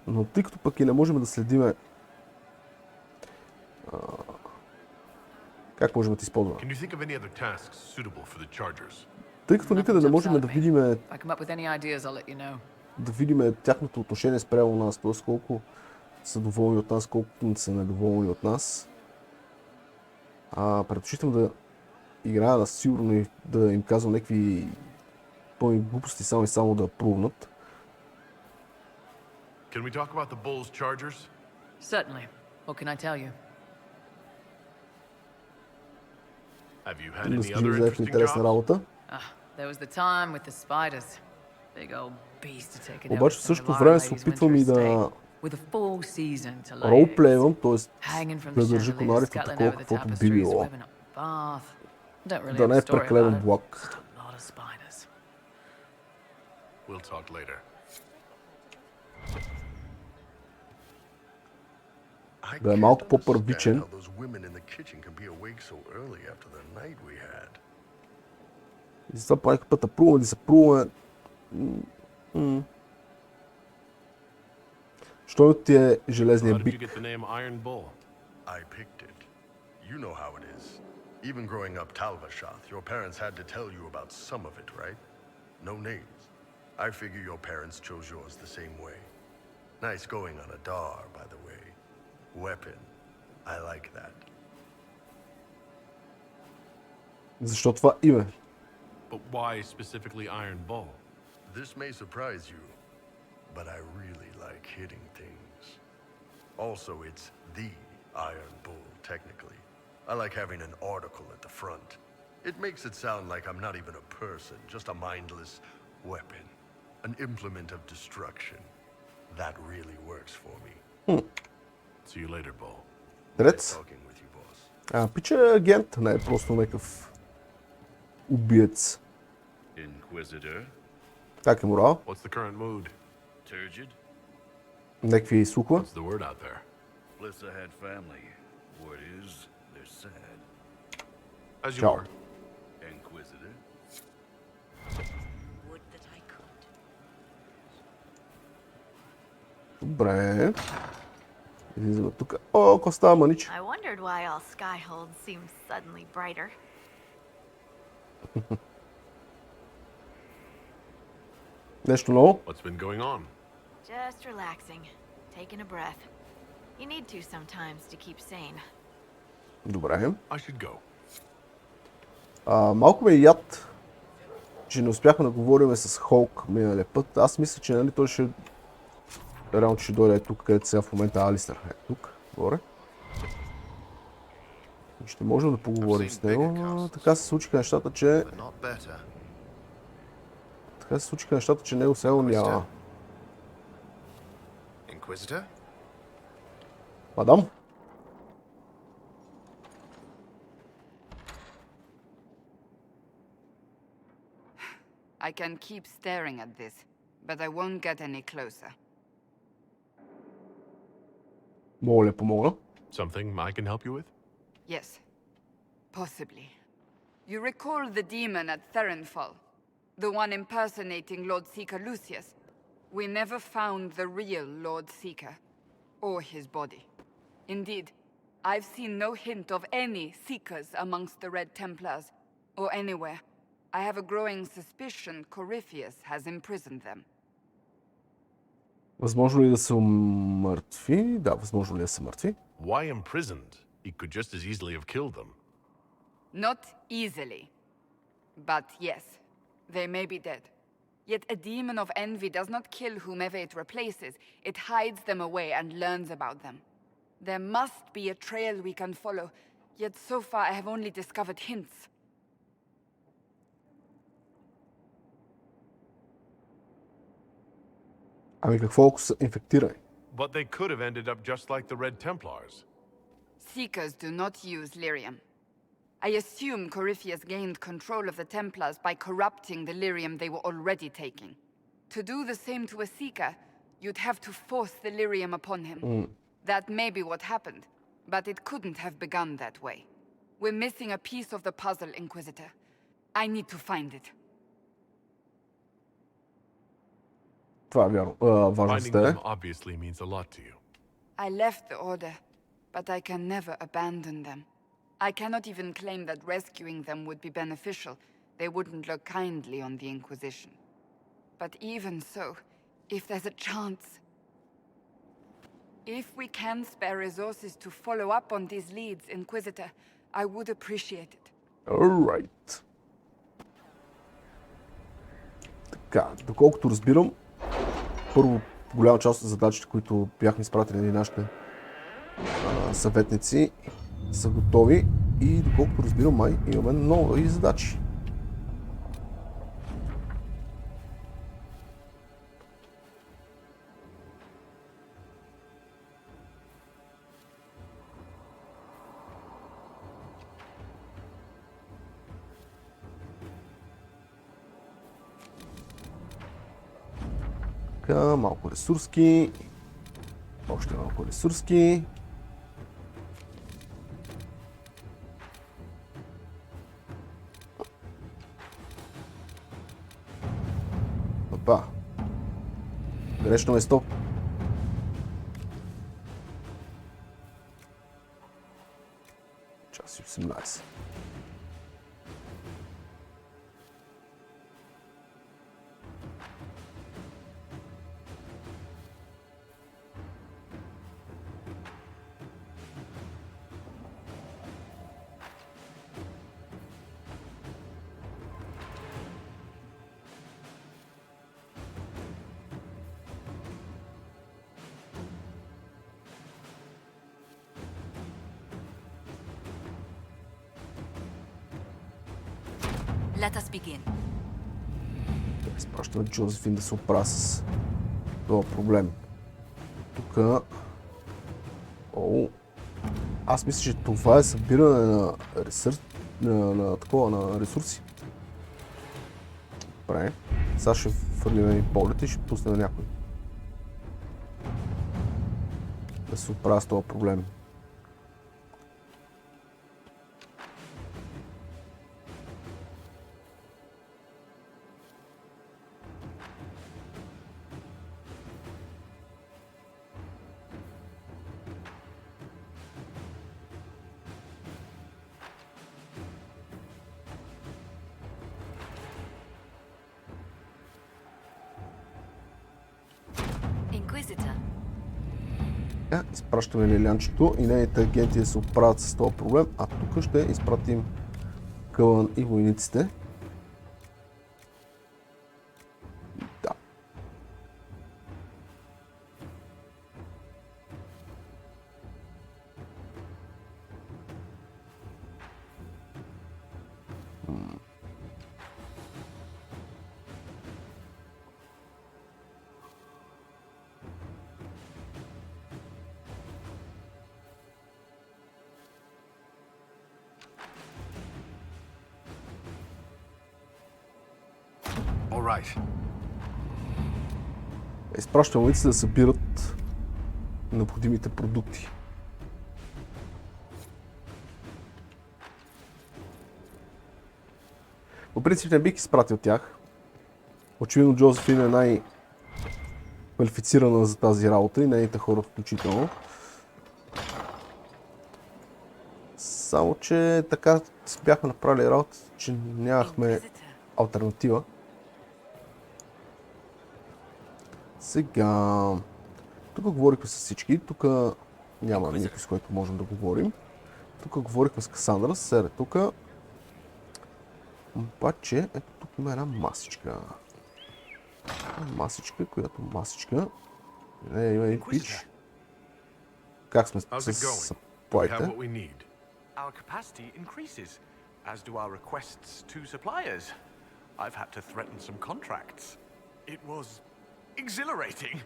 Но тъй като пък и не можем да следиме как можем да използваме. Тъй като никъде не можем да видим тяхното отношение спрямо нас, т.е. колко са доволни от нас, колко не са недоволни от нас. Предпочитам да играя на сигурно и да им казвам някакви пълни глупости, само и само да прувнат. Can we talk about the Bulls' chargers? Certainly. What can I tell you? Have you had any other interesting jobs? There was the time with the spiders. Big old beast to take it out. Обаче в същото време се опитвам и да ролплейвам, т.е. да държа комарите такова, каквото би било. Да не е прекалено благ. We'll talk later. Да е малко по-първичен. И затова по някакъв път да се пруваме. Що ти е железния бик? I picked it. You know how it is. Even growing up Talvashath, your parents had to tell you about some of it, right? No names. I figure your parents chose yours the same way. Nice going on a dar, by the way. Weapon. I like that. Защо това име? But why specifically Iron Bull? This may surprise you, but I really like hitting things. Also, it's the Iron Bull, technically. I like having an article at the front. It makes it sound like I'm not even a person, just a mindless weapon. An implement of destruction. That really works for me. See you later, Bull. Трец? Пича е агент, не е просто някакъв убиец. Как е морал? Някакви слухове? Чао. Добре. Излизаме тук. О, какво става, маниче? I wondered why all skyholds seemed suddenly brighter. Нещо ново? What's been going on? Just relaxing, taking a breath. You need to sometimes to keep sane. Добре. I should go. Малко ме яд, че не успяхме да говорим с Холк миналия път. Аз мисля, че нали, той ще... Реално ще дойде тук, където сега в момента Алистър. Тук, горе. Ще можем да поговорим с него. Така се случиха нещата, че... Така се случиха нещата, че него сега няма. Мадам? I can keep staring at this, but I won't get any closer. Мога ли помогна? Something I can help you with? Yes, possibly. You recall the demon at Therenfall? The one impersonating Lord Seeker Lucius? We never found the real Lord Seeker, or his body. Indeed, I've seen no hint of any Seekers amongst the Red Templars, or anywhere. I have a growing suspicion Corypheus has imprisoned them. Възможно ли да се умъртви? Да, възможно ли да се мъртви? Why imprisoned? He could just as easily have killed them. Not easily. But yes, they may be dead. Yet a demon of envy does not kill whomever it replaces. It hides them away and learns about them. There must be a trail we can follow, yet so far I have only discovered hints. Ами какво ако са инфектирани? But they could have ended up just like the Red Templars. Seekers do not use lyrium. I assume Corypheus gained control of the Templars by corrupting the lyrium they were already taking. To do the same to a Seeker, you'd have to force the lyrium upon him. That may be what happened, but it couldn't have begun that way. We're missing a piece of the puzzle, Inquisitor. I need to find it. Това е вярно. Важно Finding сте. them obviously means a lot to you. I left the Order, but I can never abandon them. I cannot even claim that rescuing them would be beneficial. They wouldn't look kindly on the Inquisition. But even so, if there's a chance... If we can spare resources to follow up on these leads, Inquisitor, I would appreciate it. Alright. Така, доколкото разбирам, първо голяма част от задачите, които бяхме изпратили на нашите съветници, са готови и доколкото разбирам, май имаме нови задачи. Така, малко ресурски. Още малко ресурски. Опа. Грешно место. Час и 18. Let us begin. Изпращаме Джозефин да се оправя с този проблем. Тук... Оу. Аз мисля, че това е събиране на ресурси. На ресурси. Добре. Сега ще фърлим и полета и ще пуснем някой. Да се оправя с този проблем. Изпращаме Лилянчето и нейните агенти да се оправят с този проблем, а тук ще изпратим Кълън и войниците. Да. Изпращам войниците да събират необходимите продукти. По принцип не бих изпратил тях. Очевидно Джозефин е най-квалифицирана за тази работа и нейните хора включително. Само че така си бяхме направили работа, че нямахме алтернатива. Сега... Тук говорихме с всички, тук няма никой, с който можем да говорим. Тук говорихме с Касандра, сега тук. Обаче, ето тук има една масичка. Която масичка. Не, има един пич. Как сме с плайте? Our capacity increases, as do our requests to suppliers. I've had to threaten some contracts. It was exhilarating.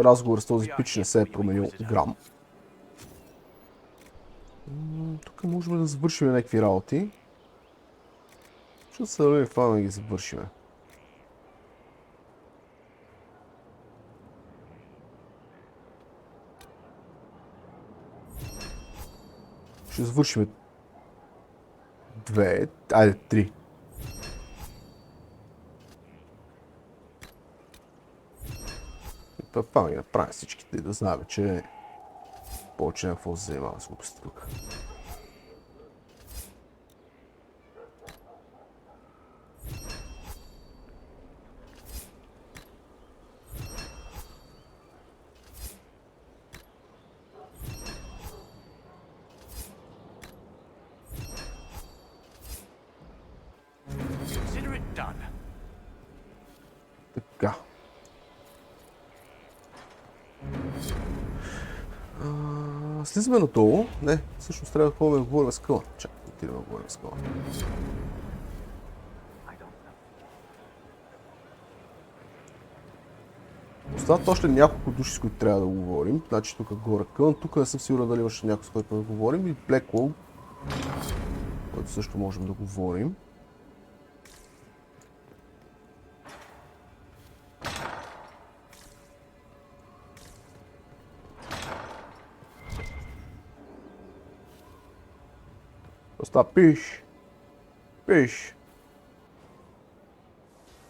Разговор с този пич не се е променил грам. Тук можем да завършим някакви работи. Ще се дадем това да ги завършим. Ще завършим 2, айде 3. Това ги направим всичките и да знаем, че повече какво се занимава с глупости тук. Така. Слизаме надолу. Не, всъщност трябва да ходим да говорим с Къла. Чакай, отидем да говорим с Къла. Остават още няколко души, с които трябва да говорим. Значи тук горе Къл. Тук не съм сигурен дали имаше някой, с който да говорим. И Блеклоу, който също можем да говорим. Stop, pish. Pish.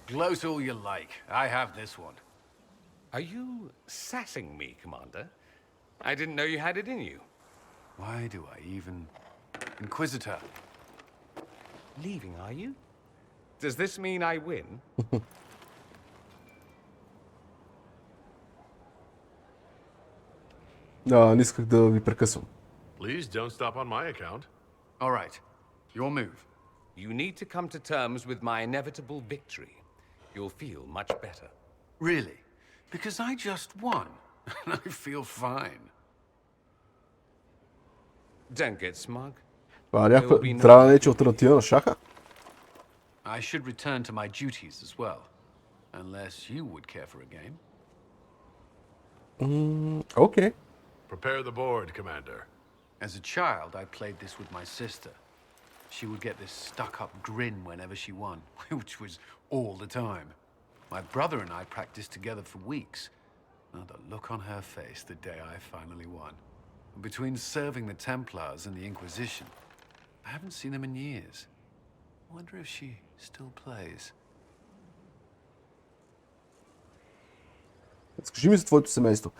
Gloat all you like. I have this one. Are you sassing me, Commander? I didn't know you had it in you. Why do I even... Inquisitor. Leaving, are you? Does this mean I win? Не исках да ви прекъсвам. Please don't stop on my account. All right. Your move. You need to come to terms with my inevitable victory. You'll feel much better. Really? Because I just won. I feel fine. Don't get smug. Това е някаква трябва да нече алтернатива на шаха? I should return to my duties as well. Unless you would care for a game. Okay. Prepare the board, Commander. As a child, I played this with my sister. She would get this stuck-up grin whenever she won, which was all the time. My brother and I practiced together for weeks. Oh, the look on her face the day I finally won. Between serving the Templars and the Inquisition, I haven't seen them in years. I wonder if she still plays. Разкажи ми за твоето семейство.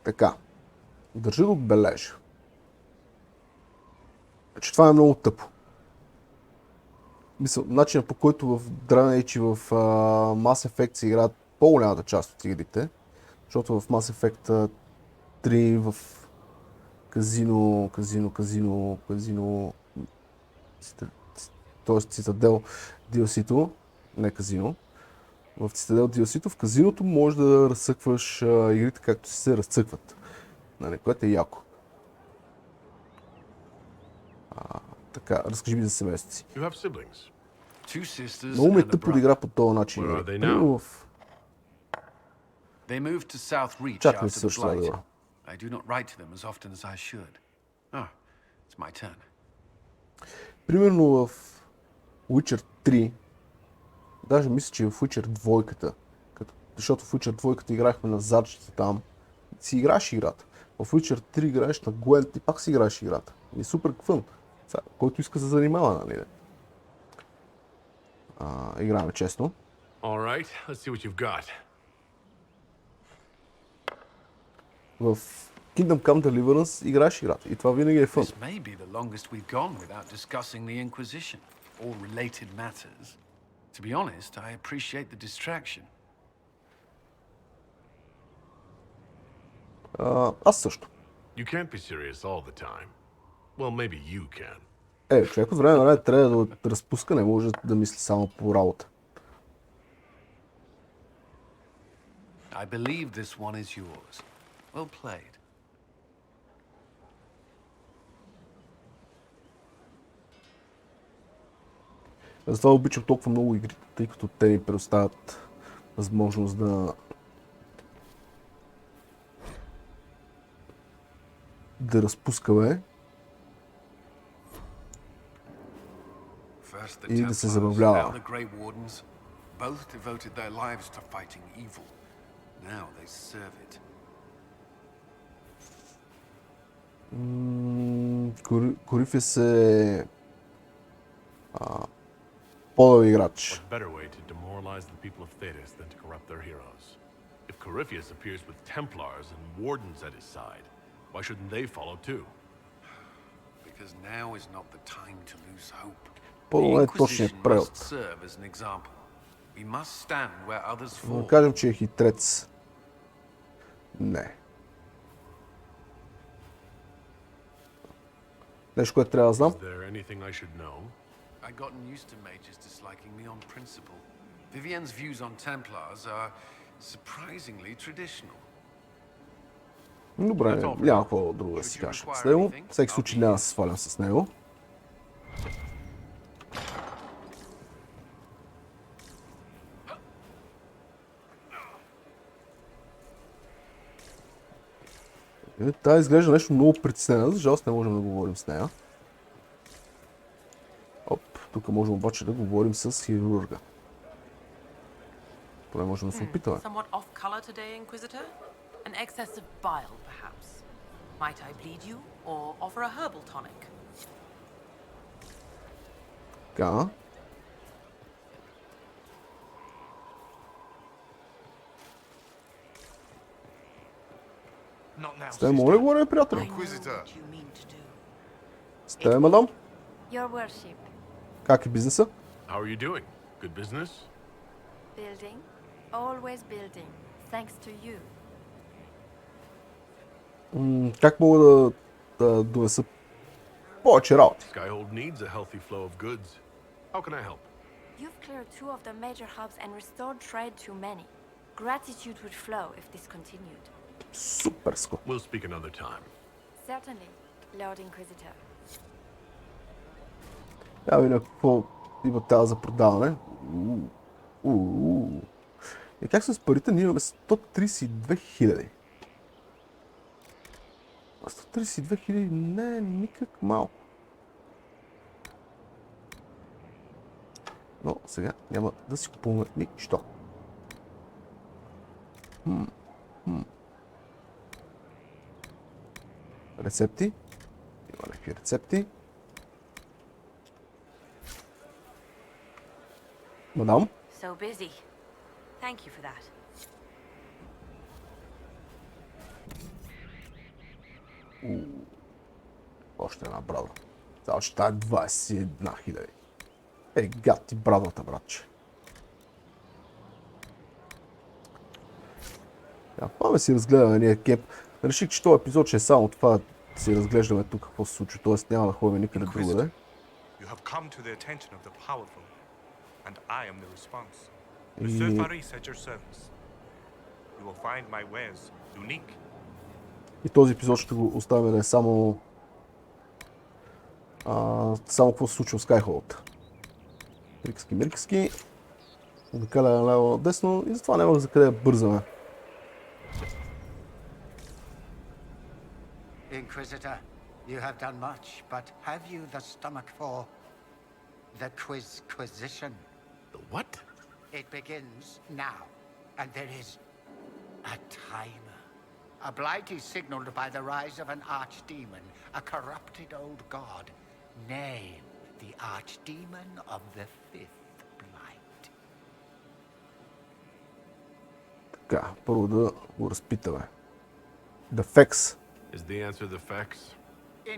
Така. Държа да отбележа, че това е много тъпо. Мисля, начинът по който в Dragon Age и в Mass Effect се играят по-голямата част от игрите, защото в Mass Effect 3 в казино, т.е. Цитадел DLC-то, не казино, в Цитадел DLC-то, в казиното можеш да разцъкваш игрите както си се разцъкват, нали, което е яко. Така, разкажи ми за семейството си. Много ме е тъпо да игра по този начин. Чакай ми също да игра. I do not write to them as often as I should. Ah, it's my turn. Примерно в Witcher 3, даже мисля, че в Witcher 2, защото в Witcher 2 играхме на задчета там, си играеш играта. В Witcher 3 играеш на Gwent и пак си играеш играта. И е супер фън. Който иска да се занимава, нали? Играме честно. Alright, let's see what you've got. В Kingdom Come Deliverance играеш играта и това винаги е фън. This may be the longest we've gone without discussing the Inquisition, all related matters. To be honest, I appreciate the distraction. Аз също. You can't be serious all the time. Well, maybe you can. Човек от време на време трябва да разпуска, не може да мисли само по работа. I believe this one is yours. Well played. Затова обичам толкова много игри, тъй като те ни предоставят възможност да разпускаме и да се забавляваме. Корифис е по-добър играч. If Corypheus appears with Templars and Wardens at his side, why shouldn't they follow too? Because now is not the time to lose hope. По-добре е точният превод. Да кажем, че е хитрец. Не. Нещо, което трябва да знам. I've gotten used to mages disliking me on principle. Vivienne's views on Templars are surprisingly traditional. Добре, няма какво друго да си кажа с него. В всеки случай няма да се свалям с него. Тя изглежда нещо много притеснена, за жалост не можем да говорим с нея. Тук можем обаче да говорим с хирурга. Поне можем да се опитаме. Somewhat off color today, Inquisitor? An excess of bile, perhaps. Might I bleed you or offer a herbal tonic? Така. Сте, моля, говоря, приятели. Сте, мадам. Your worship. Как е бизнеса? How are you doing? Good business? Building. Always building. Thanks to you. Как мога да донеса повече работи? Skyhold needs a healthy flow of goods. How can I help? You've cleared 2 of the major hubs and restored trade to many. Gratitude would flow if this continued. Суперско. We'll speak another time. Certainly, Lord Inquisitor. Я видя какво има тази за продаване. И как с парите ние имаме 132 000. 132 000 не е никак малко. Но сега няма да си купуваме нищо. Рецепти. Има някакви рецепти. Мадам? So busy. Thank you for that. Още една брада. Само че тая е 21 000. Гад ти брадата, братче. Πάμε си разгледаме ние кеп. Реших, че този епизод ще е само това да си разглеждаме тук какво се случва, т.е. няма да ходим никъде другаде. You have come to the attention of the powerful, and I am the response. Monsieur Faris at your service. You will find my wares unique. И този епизод ще го оставим да е само какво се случва в Skyhold. Приказки. Обикаля наляво надесно и затова нямах за къде да бързаме. Inquisitor, you have done much, but have you the stomach for the Inquisition? The what? It begins now, and there is a timer. A blight is signaled by the rise of an archdemon, a corrupted old god. Name the archdemon of the fifth blight. Така, първо да го разпитаме. The Fex. Is the answer the Fex?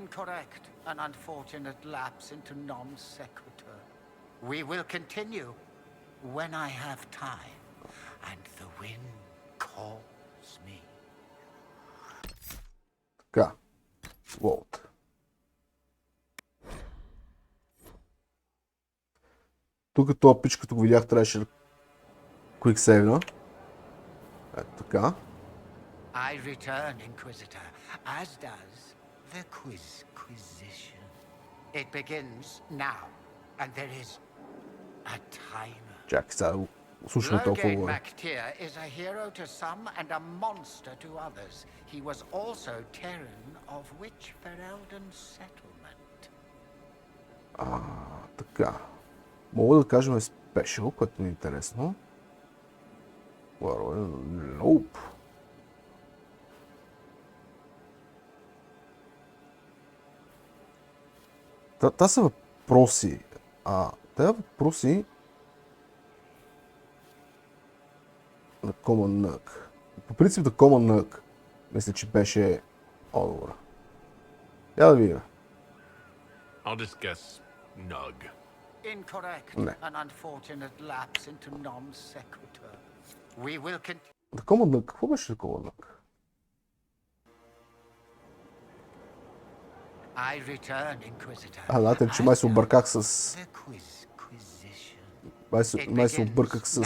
Incorrect. An unfortunate lapse into non sequitur. We will continue when I have time, and the wind calls me. Така. Волт. Тук този пич, като го видях, трябваше да quick save-на. Ето така. I return, Inquisitor, as does the Inquisition. It begins now, and there is a timer. Чакай сега да го слушаме толкова говори. Mactier is a hero to some and a monster to others. He was also Terran of which Ferelden settlement? Така. Мога да кажем спешъл, което ми е интересно. Nope. Та са въпроси. Тези въпроси на Common Nug. По принцип на Common Nug мисля, че беше отговора. Я да видим. I'll just guess Nug. Incorrect. An unfortunate lapse into non sequitur. We will continue. На Common Nug. Какво беше на Common Nug? I return, Inquisitor. Знаете ли, че май се обърках с... Май се обърках с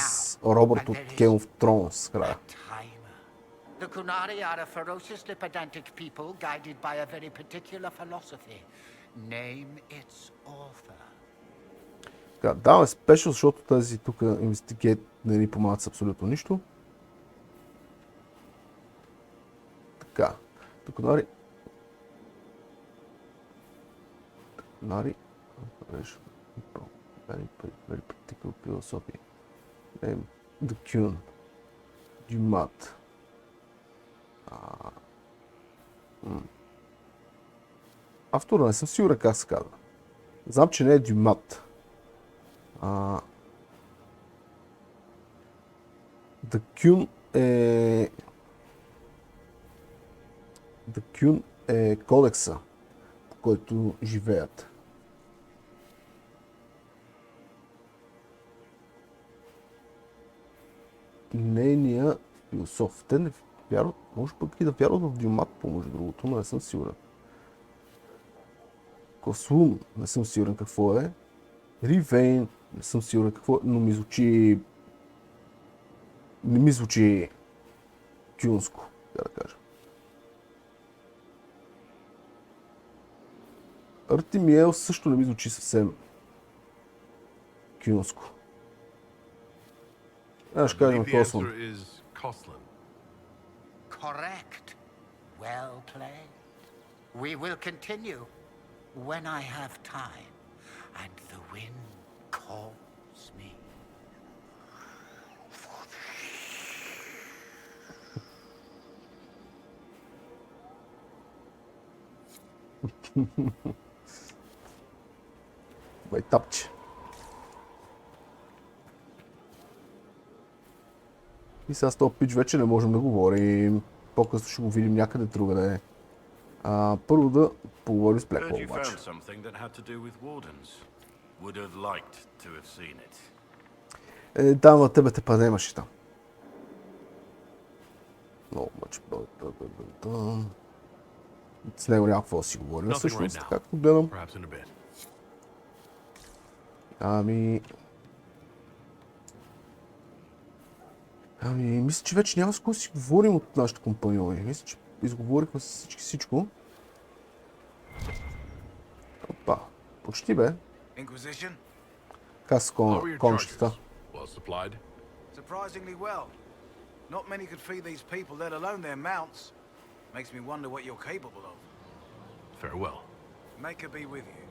Робърт от Game of Thrones. Края. The Kunari are a ferociously pedantic people guided by a very particular philosophy. Name its author. Така, даваме спешъл, защото тази тук инвестигейт не ни помагат с абсолютно нищо. Така, тук Kunari. Very particular philosophy. The Kun. Dumat. Автора не съм сигурен как се казва. Знам, че не е Дюмат. The Kun е... The Kun е кодекса, по който живеят. Нейния философ. Те не вярват, може пък и да вярват в Дюмат, по-може другото, но не съм сигурен. Кослун, не съм сигурен какво е. Ривейн, не съм сигурен какво е, но ми звучи... Не ми звучи кюнско, да кажа. Артемиел също не ми звучи съвсем кюнско. Ще кажем Кослун. Correct. Well played. We will continue when I have time and the wind calls me. Бай тапче. И сега с този пич вече не можем да говорим. По-късно ще го видим някъде другаде. Първо да поговорим с Блекъл обаче. Да, на тебе те паде имаш и там. Много мъч. С него някакво да си говорим. Всъщност, както гледам. Мисля, че вече няма с кой си говорим от нашите компаньони. Мисля, че изговорихме с всичко. Опа, почти бе. Inquisition? Как с кончетата? Surprisingly well. Not many could feed these people, let alone their mounts. Makes me wonder what you're capable of. Farewell. Make her be with you.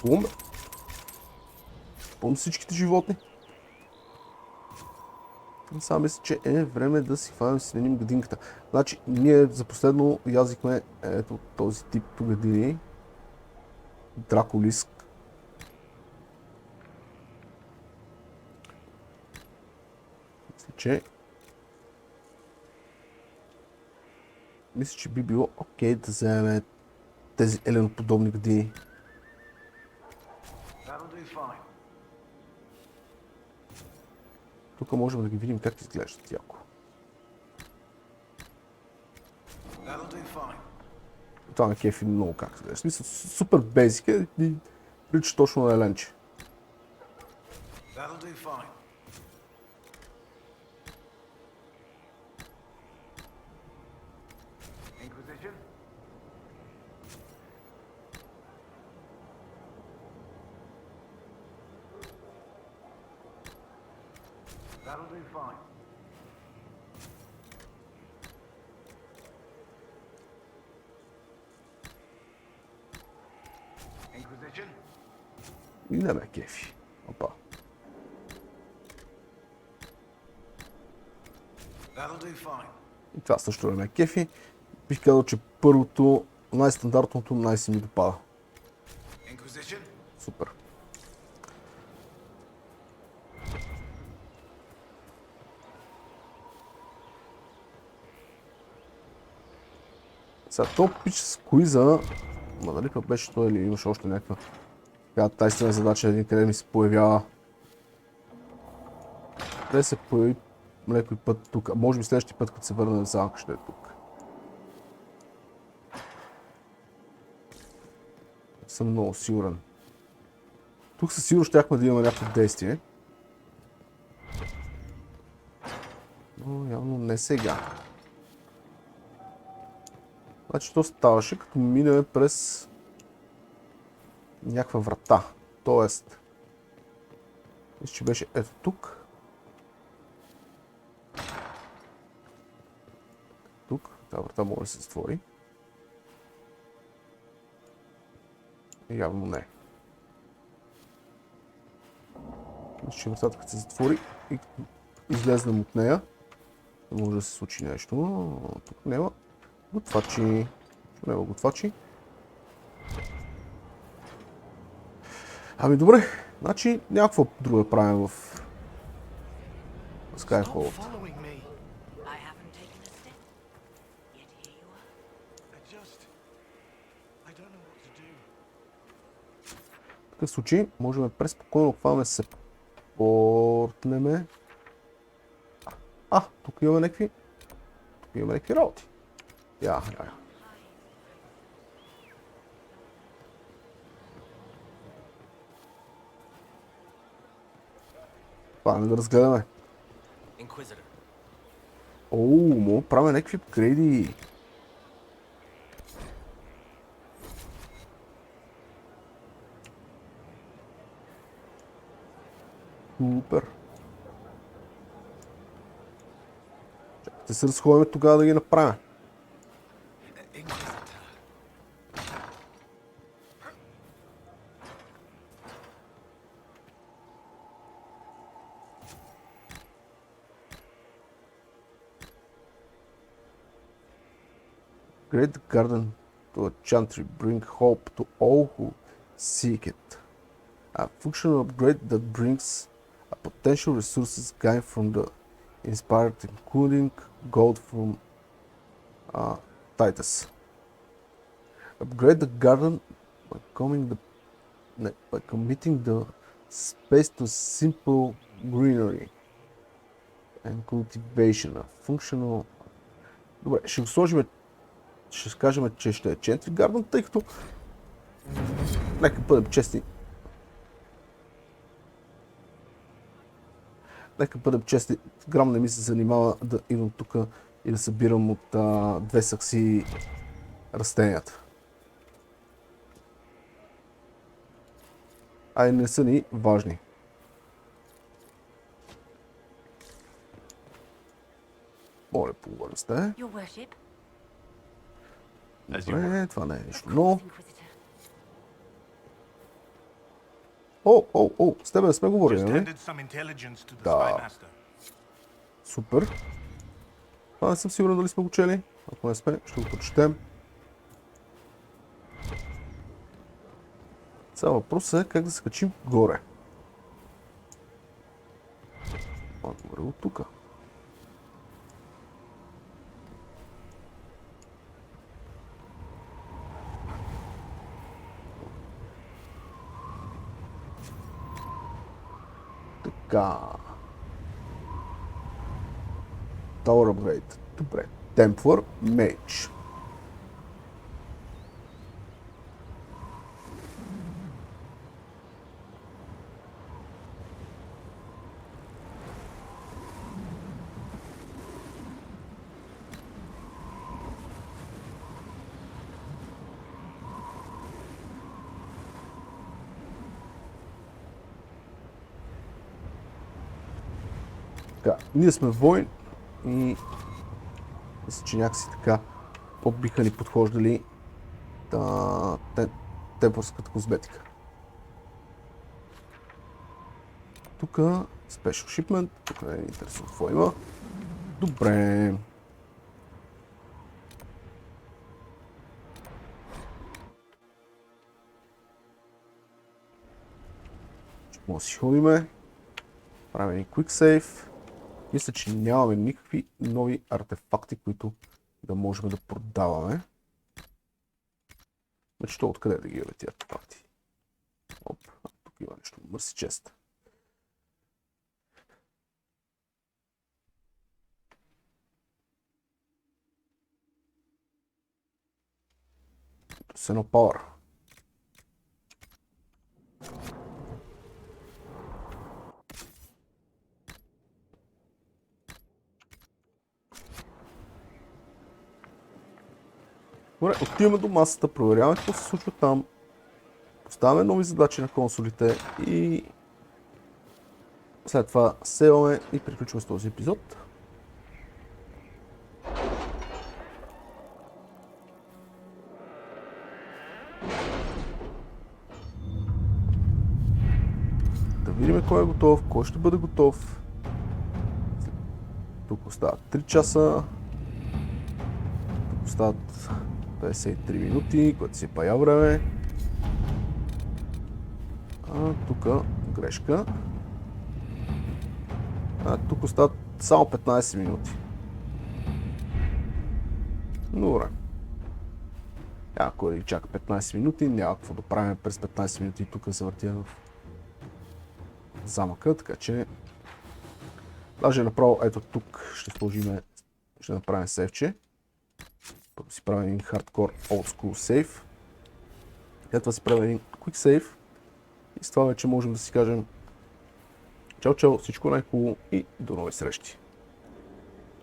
Бум. Бум всичките животни. Сега мисля, че е време да си хванем и сменим градинката. Значи, ние за последно язихме ето този тип градини. Драколиск. Мисля, че би било окей да вземем тези еленоподобни градини. Тук можем да ги видим как изглеждат яко. Това на кефи много как изглежда. В смисъл, супер бейзик е и прилича точно на еленче. И не ме кефи. Опа. И това също не ме кефи. Бих казал, че първото, най-стандартното, най-си ми допада. Супер. Сега този пич с коиза, дали пък беше той или имаш още някаква тайствена задача, един къде ми се появява. Къде се появи някой път тук, може би следващия път, като се върна в замъка, ще е тук. Съм много сигурен. Тук със сигурно щяхме да имаме някакво действие. Но явно не сега. Значи то ставаше като минем през някаква врата. Тоест, мисля, че беше ето тук. Тук. Тази врата може да се затвори. Явно не. Мисля, че вратата като се затвори и излезнем от нея, може да се случи нещо. Тук няма готвачи. Няма готвачи. Ами добре, значи някакво друго да правим в Skyhold. В такъв случай можем преспокойно хванем се портнеме. Тук имаме някакви работи. Я. Това да разгледаме. Мога правим някакви апгрейди. Супер. Ще се разходим тогава да ги направим. Great garden to a chantry, bring hope to all who seek it. A functional upgrade that brings a potential resources gained from the inspired, including gold from Titus. Upgrade the garden by committing the space to simple greenery and cultivation. A functional... Добре, ще го сложим. Ще кажем, че ще е Chantry Garden, тъй като нека бъдем честни. Грам не ми се занимава да идвам тук и да събирам от две сакси растенията. А не са ни важни. Моля, поговоря с те. Добре, това не е нищо ново. О, с тебе не сме говорили, нали? Да. Супер. Това не съм сигурен дали сме го чели. Ако не сме, ще го прочетем. Сега въпросът е как да се качим горе. Горе от тук. Така. Tower Upgrade. Добре. Templar Mage. Така, ние сме войн и мисля, че някакси така по-биха ни подхождали темплърската козметика. Тук Special Shipment, тук не е интересно какво има. Добре. Ще може да си ходиме. Правим и Quick Save. Мисля, че нямаме никакви нови артефакти, които да можем да продаваме. Значи то откъде да ги яде тези артефакти? Оп, тук има нещо. Мърси чест. С едно Power. Добре, отиваме до масата, проверяваме какво се случва там, поставяме нови задачи на консолите и след това сейваме и приключваме с този епизод. Да видим кой е готов, кой ще бъде готов. Тук остават 3 часа. Тук остават 53 минути, което си пая време. Тук грешка. Тук остават само 15 минути. Добре. Ако да ги чака 15 минути, няма какво да правим през 15 минути и тук се въртя в замъка, така че даже направо ето тук ще сложиме, ще направим сейвче. Първо си правим един хардкор old school сейв. След това си правим един quick сейв. И с това вече можем да си кажем чао, всичко най-хубаво и до нови срещи.